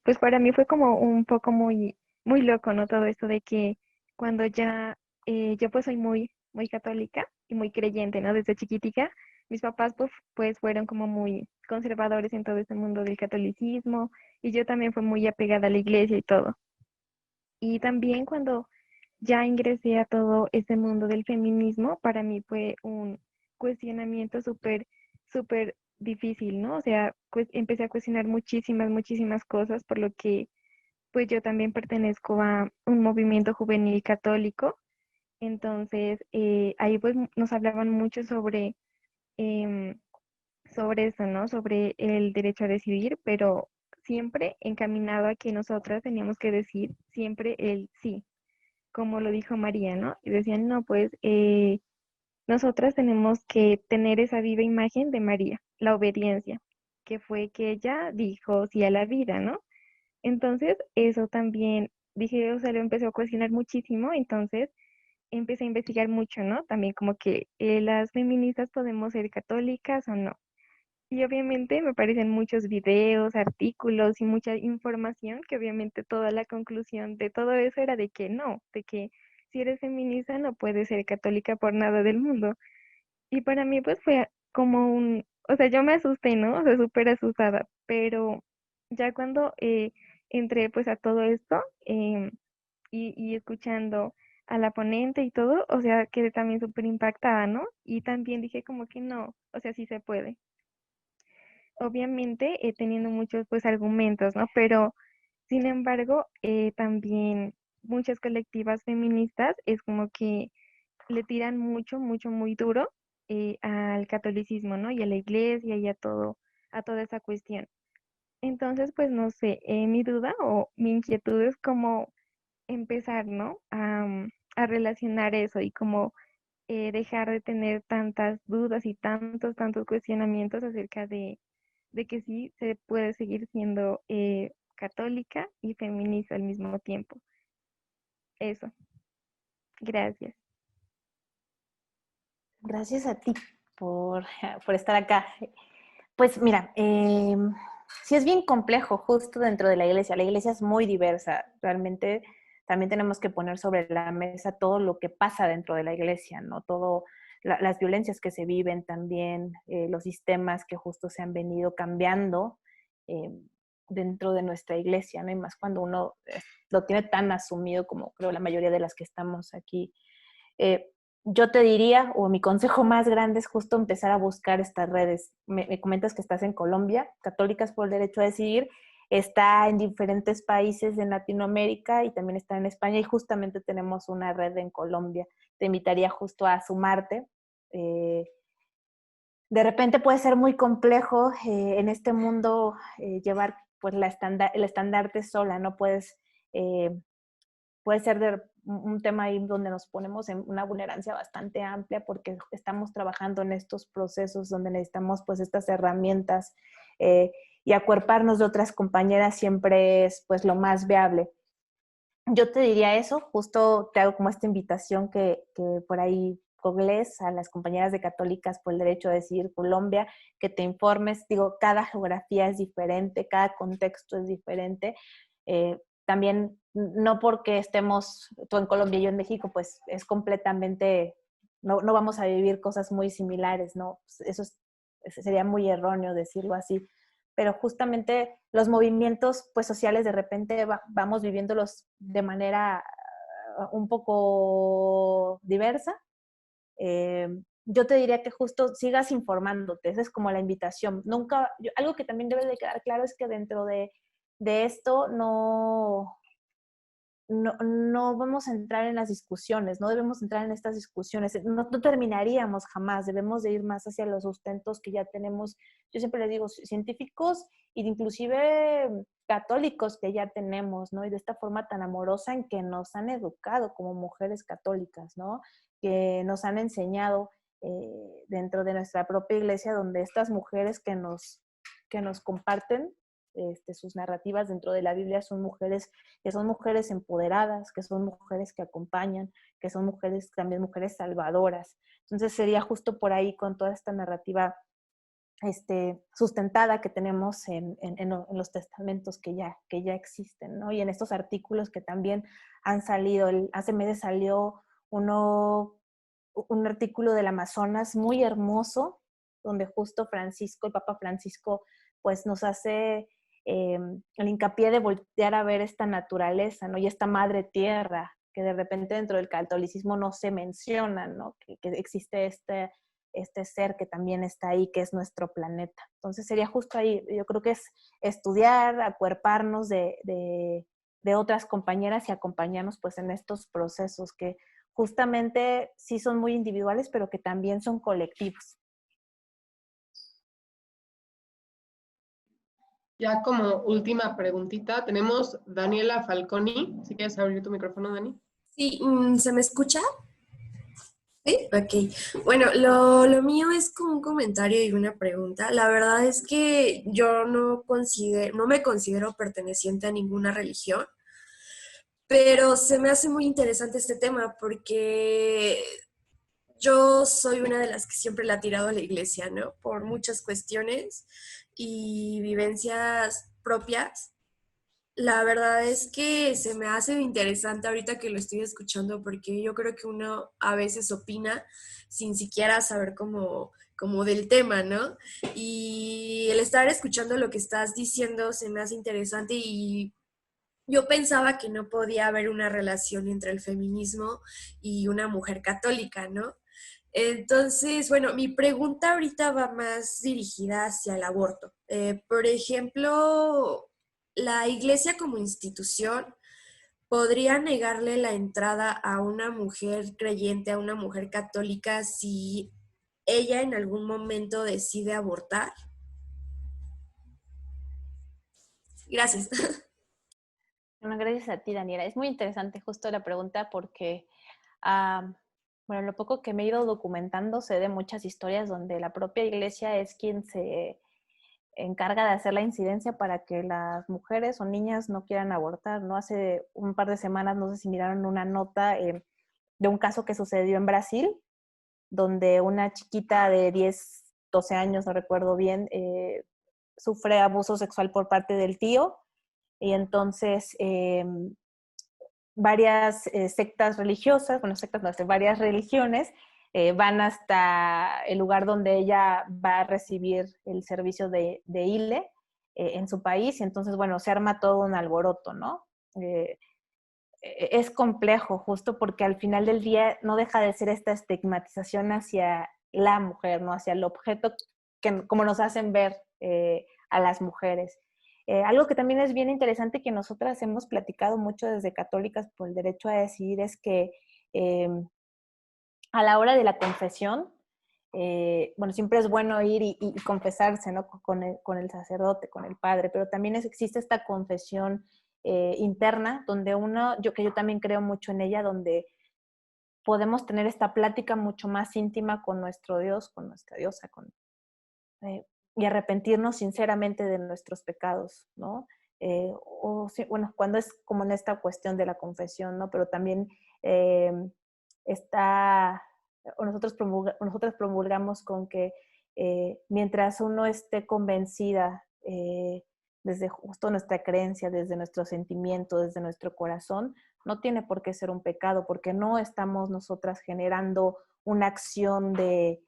pues para mí fue como un poco muy loco, ¿no? Todo esto de que cuando ya, yo pues soy muy católica y muy creyente, ¿no? Desde chiquitica, mis papás pues fueron como muy conservadores en todo este mundo del catolicismo y yo también fui muy apegada a la iglesia y todo. Y también cuando ya ingresé a todo este mundo del feminismo, para mí fue un cuestionamiento súper difícil, ¿no? O sea, pues empecé a cuestionar muchísimas cosas, por lo que pues yo también pertenezco a un movimiento juvenil católico. Entonces, ahí pues nos hablaban mucho em, sobre eso, ¿no? Sobre el derecho a decidir, pero siempre encaminado a que nosotras teníamos que decir siempre el sí, como lo dijo María, ¿no? Y decían, no, pues nosotras tenemos que tener esa viva imagen de María, la obediencia, que fue que ella dijo sí a la vida, ¿no? Entonces, eso también, dije, o sea, lo empezó a cuestionar muchísimo, entonces empecé a investigar mucho, ¿no? También como que las feministas podemos ser católicas o no. Y obviamente me aparecen muchos videos, artículos y mucha información que obviamente toda la conclusión de todo eso era de que no, de que si eres feminista no puedes ser católica por nada del mundo. Y para mí pues fue como o sea, yo me asusté, ¿no? O sea, súper asustada, pero ya cuando entré pues a todo esto y escuchando a la ponente y todo, o sea, quedé también súper impactada, ¿no? Y también dije como que no, o sea, sí se puede obviamente teniendo muchos pues argumentos, ¿no? Pero sin embargo, también muchas colectivas feministas es como que le tiran muy duro al catolicismo, ¿no? Y a la iglesia y a toda esa cuestión. Entonces, pues no sé, mi duda o mi inquietud es como empezar, ¿no? A relacionar eso y como dejar de tener tantas dudas y tantos cuestionamientos acerca de que sí se puede seguir siendo católica y feminista al mismo tiempo. Eso. Gracias. Gracias a ti por estar acá. Pues mira, sí es bien complejo justo dentro de la iglesia. La iglesia es muy diversa. Realmente también tenemos que poner sobre la mesa todo lo que pasa dentro de la iglesia, ¿no? Todo las violencias que se viven también, los sistemas que justo se han venido cambiando eh, dentro de nuestra iglesia, ¿no? Y más cuando uno lo tiene tan asumido como creo la mayoría de las que estamos aquí. Yo te diría, o mi consejo más grande es justo empezar a buscar estas redes. Me comentas que estás en Colombia, Católicas por el Derecho a Decidir, está en diferentes países en Latinoamérica y también está en España y justamente tenemos una red en Colombia. Te invitaría justo a sumarte. de repente puede ser muy complejo en este mundo llevar pues el estandarte sola, ¿no? Puede ser un tema ahí donde nos ponemos en una vulnerancia bastante amplia porque estamos trabajando en estos procesos donde necesitamos pues estas herramientas y acuerparnos de otras compañeras siempre es pues lo más viable. Yo te diría eso, justo te hago como esta invitación que por ahí googlees a las compañeras de Católicas por el Derecho a Decidir Colombia, que te informes, digo, cada geografía es diferente, cada contexto es diferente. También, no porque estemos tú en Colombia y yo en México, pues es completamente, no vamos a vivir cosas muy similares, ¿no? Eso sería muy erróneo decirlo así. Pero justamente los movimientos pues, sociales de repente vamos viviéndolos de manera un poco diversa. Yo te diría que justo sigas informándote, esa es como la invitación. Algo que también debe de quedar claro es que dentro de esto no vamos a entrar en las discusiones, no debemos entrar en estas discusiones, no terminaríamos jamás, debemos de ir más hacia los sustentos que ya tenemos, yo siempre les digo, científicos e inclusive católicos que ya tenemos, ¿no? Y de esta forma tan amorosa en que nos han educado como mujeres católicas, ¿no? Que nos han enseñado dentro de nuestra propia iglesia, donde estas mujeres que nos comparten sus narrativas dentro de la Biblia son mujeres que son mujeres empoderadas, que son mujeres que acompañan, que son mujeres, también mujeres salvadoras. Entonces sería justo por ahí con toda esta narrativa sustentada que tenemos en los testamentos que ya existen, ¿no? Y en estos artículos que también han salido, hace meses salió un artículo del Amazonas muy hermoso, donde justo el Papa Francisco, pues nos hace el hincapié de voltear a ver esta naturaleza, ¿no? Y esta madre tierra, que de repente dentro del catolicismo no se menciona, ¿no? Que existe este ser que también está ahí, que es nuestro planeta. Entonces sería justo ahí, yo creo que es estudiar, acuerparnos de otras compañeras y acompañarnos pues en estos procesos que justamente sí son muy individuales, pero que también son colectivos. Ya como última preguntita, tenemos Daniela Falconi. Si quieres abrir tu micrófono, Dani. Sí, ¿se me escucha? Sí, ok. Bueno, lo mío es como un comentario y una pregunta. La verdad es que yo no me considero perteneciente a ninguna religión, pero se me hace muy interesante este tema porque yo soy una de las que siempre la ha tirado a la iglesia, ¿no? Por muchas cuestiones y vivencias propias. La verdad es que se me hace interesante ahorita que lo estoy escuchando porque yo creo que uno a veces opina sin siquiera saber como del tema, ¿no? Y el estar escuchando lo que estás diciendo se me hace interesante y yo pensaba que no podía haber una relación entre el feminismo y una mujer católica, ¿no? Entonces, bueno, mi pregunta ahorita va más dirigida hacia el aborto. Por ejemplo, la iglesia como institución podría negarle la entrada a una mujer creyente, a una mujer católica, si ella en algún momento decide abortar. Gracias. Bueno, gracias a ti, Daniela. Es muy interesante justo la pregunta porque, bueno, lo poco que me he ido documentando sé de muchas historias donde la propia iglesia es quien se encarga de hacer la incidencia para que las mujeres o niñas no quieran abortar, ¿no? Hace un par de semanas, no sé si miraron una nota de un caso que sucedió en Brasil, donde una chiquita de 10, 12 años, no recuerdo bien, sufre abuso sexual por parte del tío. Y entonces varias sectas religiosas, bueno, sectas no, varias religiones van hasta el lugar donde ella va a recibir el servicio de ILE en su país, y entonces, bueno, se arma todo un alboroto, ¿no? Es complejo justo porque al final del día no deja de ser esta estigmatización hacia la mujer, ¿no? Hacia el objeto que como nos hacen ver a las mujeres. Algo que también es bien interesante que nosotras hemos platicado mucho desde Católicas por el Derecho a Decidir es que a la hora de la confesión, bueno, siempre es bueno ir y confesarse, ¿no? Con el sacerdote, con el padre, pero también existe esta confesión interna donde yo también creo mucho en ella, donde podemos tener esta plática mucho más íntima con nuestro Dios, con nuestra diosa, y arrepentirnos sinceramente de nuestros pecados, ¿no? Bueno, cuando es como en esta cuestión de la confesión, ¿no? Pero también nosotros promulgamos con que mientras uno esté convencida desde justo nuestra creencia, desde nuestro sentimiento, desde nuestro corazón, no tiene por qué ser un pecado, porque no estamos nosotras generando una acción de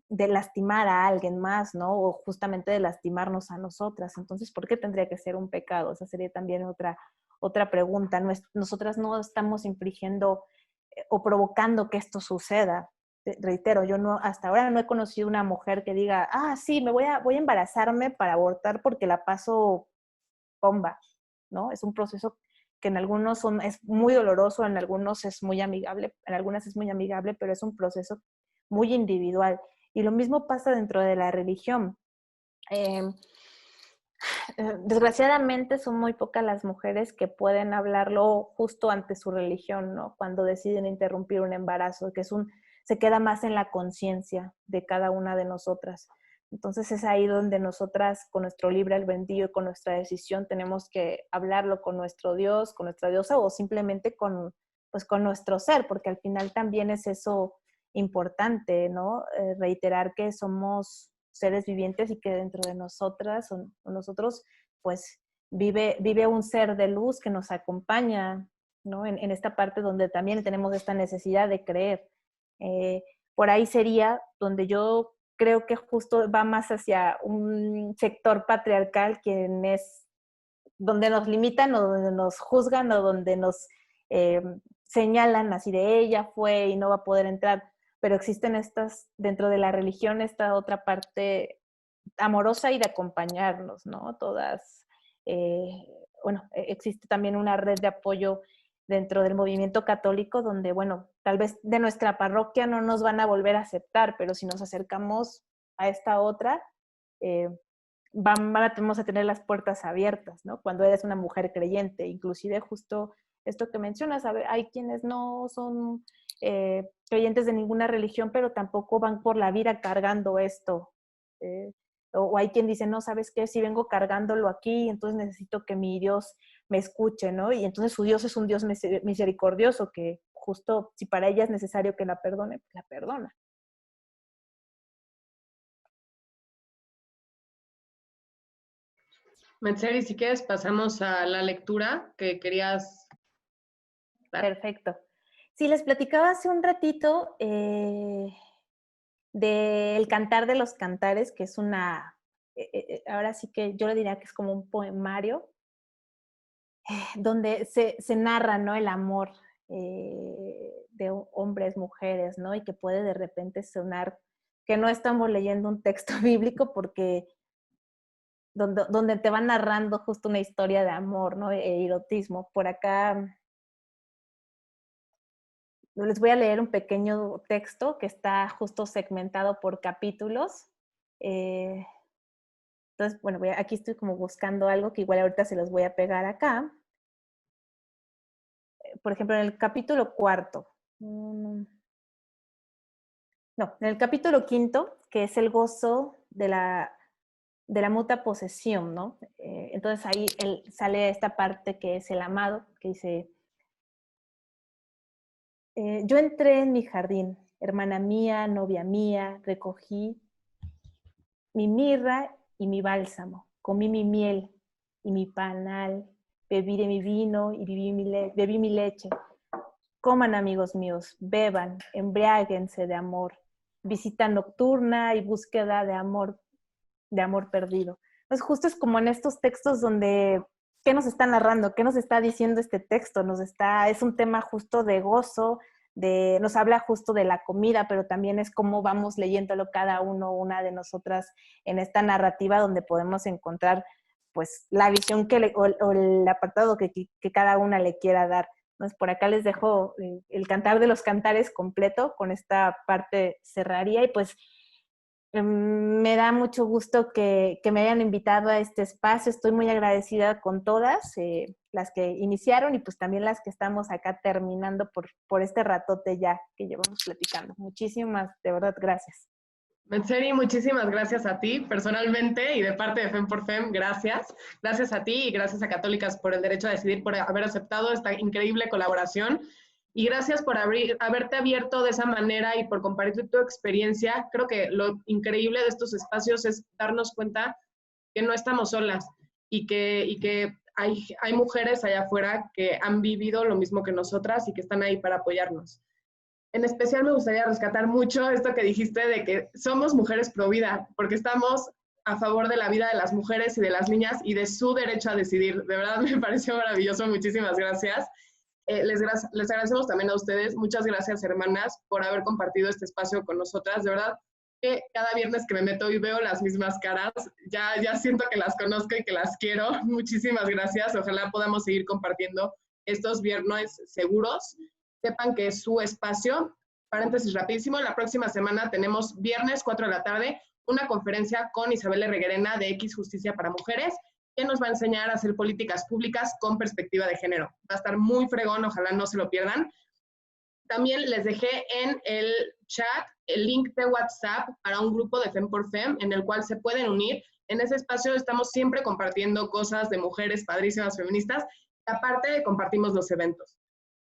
lastimar a alguien más, ¿no? O justamente de lastimarnos a nosotras. Entonces, ¿por qué tendría que ser un pecado? Esa sería también otra pregunta. Nosotras no estamos infringiendo o provocando que esto suceda. Reitero, yo hasta ahora no he conocido una mujer que diga, sí, voy a embarazarme para abortar porque la paso bomba, ¿no? Es un proceso que en algunos es muy doloroso, en algunos es muy amigable, en algunas es muy amigable, pero es un proceso muy individual. Y lo mismo pasa dentro de la religión. Desgraciadamente son muy pocas las mujeres que pueden hablarlo justo ante su religión, ¿no? Cuando deciden interrumpir un embarazo, que se queda más en la conciencia de cada una de nosotras. Entonces es ahí donde nosotras, con nuestro libre albedrío y con nuestra decisión, tenemos que hablarlo con nuestro Dios, con nuestra diosa o simplemente con nuestro ser, porque al final también es eso importante, ¿no? Reiterar que somos seres vivientes y que dentro de nosotras o nosotros, pues vive un ser de luz que nos acompaña, ¿no? En esta parte donde también tenemos esta necesidad de creer. Por ahí sería donde yo creo que justo va más hacia un sector patriarcal, donde nos limitan o donde nos juzgan o donde nos señalan así de ella fue y no va a poder entrar. Pero existen dentro de la religión, esta otra parte amorosa y de acompañarnos, ¿no? Todas, existe también una red de apoyo dentro del movimiento católico donde, bueno, tal vez de nuestra parroquia no nos van a volver a aceptar, pero si nos acercamos a esta otra, vamos a tener las puertas abiertas, ¿no? Cuando eres una mujer creyente, inclusive justo esto que mencionas, hay quienes no son creyentes de ninguna religión, pero tampoco van por la vida cargando esto. O hay quien dice, no, ¿sabes qué? Si vengo cargándolo aquí, entonces necesito que mi Dios me escuche, ¿no? Y entonces su Dios es un Dios misericordioso, que justo si para ella es necesario que la perdone, pues la perdona. Metzeri, si quieres pasamos a la lectura que querías dar. Perfecto. Sí, les platicaba hace un ratito del Cantar de los Cantares, que es ahora sí que yo le diría que es como un poemario, donde se narra, ¿no? El amor de hombres, mujeres, ¿no? Y que puede de repente sonar que no estamos leyendo un texto bíblico porque donde te van narrando justo una historia de amor, ¿no? Erotismo. Por acá les voy a leer un pequeño texto que está justo segmentado por capítulos. Entonces, bueno, aquí estoy como buscando algo que igual ahorita se los voy a pegar acá. Por ejemplo, en el capítulo 4. No, en el capítulo 5, que es el gozo de la mutua posesión, ¿no? Entonces ahí sale esta parte que es el amado, que dice, yo entré en mi jardín, hermana mía, novia mía, recogí mi mirra y mi bálsamo, comí mi miel y mi panal, bebí de mi vino y bebí mi leche. Coman, amigos míos, beban, embriáguense de amor, visita nocturna y búsqueda de amor perdido. Entonces, justo es como en estos textos donde, ¿qué nos está narrando? ¿Qué nos está diciendo este texto? Es un tema justo de gozo, nos habla justo de la comida, pero también es cómo vamos leyéndolo cada una de nosotras en esta narrativa donde podemos encontrar pues la visión o el apartado que cada una le quiera dar. Entonces, por acá les dejo el Cantar de los Cantares completo, con esta parte cerraría, y pues me da mucho gusto que me hayan invitado a este espacio. Estoy muy agradecida con todas, las que iniciaron y pues también las que estamos acá terminando por este ratote ya que llevamos platicando. Muchísimas, de verdad, gracias. Metzeri, muchísimas gracias a ti personalmente y de parte de FEM por FEM, gracias. Gracias a ti y gracias a Católicas por el derecho a decidir, por haber aceptado esta increíble colaboración. Y gracias por haberte abierto de esa manera y por compartir tu experiencia. Creo que lo increíble de estos espacios es darnos cuenta que no estamos solas y que hay mujeres allá afuera que han vivido lo mismo que nosotras y que están ahí para apoyarnos. En especial me gustaría rescatar mucho esto que dijiste de que somos mujeres pro vida, porque estamos a favor de la vida de las mujeres y de las niñas y de su derecho a decidir. De verdad me pareció maravilloso. Muchísimas gracias. Les agradecemos también a ustedes. Muchas gracias, hermanas, por haber compartido este espacio con nosotras. De verdad que cada viernes que me meto y veo las mismas caras, ya siento que las conozco y que las quiero. Muchísimas gracias. Ojalá podamos seguir compartiendo estos viernes seguros. Sepan que es su espacio. Paréntesis rapidísimo, la próxima semana tenemos viernes 4 de la tarde una conferencia con Isabel Reguerena de X Justicia para Mujeres, que nos va a enseñar a hacer políticas públicas con perspectiva de género. Va a estar muy fregón, ojalá no se lo pierdan. También les dejé en el chat el link de WhatsApp para un grupo de FEM por FEM en el cual se pueden unir. En ese espacio estamos siempre compartiendo cosas de mujeres padrísimas feministas. Aparte, compartimos los eventos.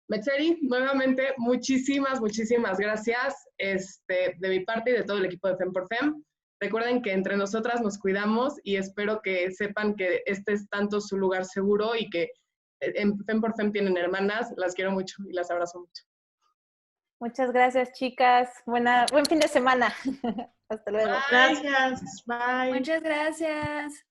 Metzeri, nuevamente, muchísimas gracias de mi parte y de todo el equipo de FEM por FEM. Recuerden que entre nosotras nos cuidamos y espero que sepan que este es tanto su lugar seguro y que en FEM por FEM tienen hermanas. Las quiero mucho y las abrazo mucho. Muchas gracias, chicas. Buen fin de semana. Hasta luego. Gracias. Bye. Muchas gracias.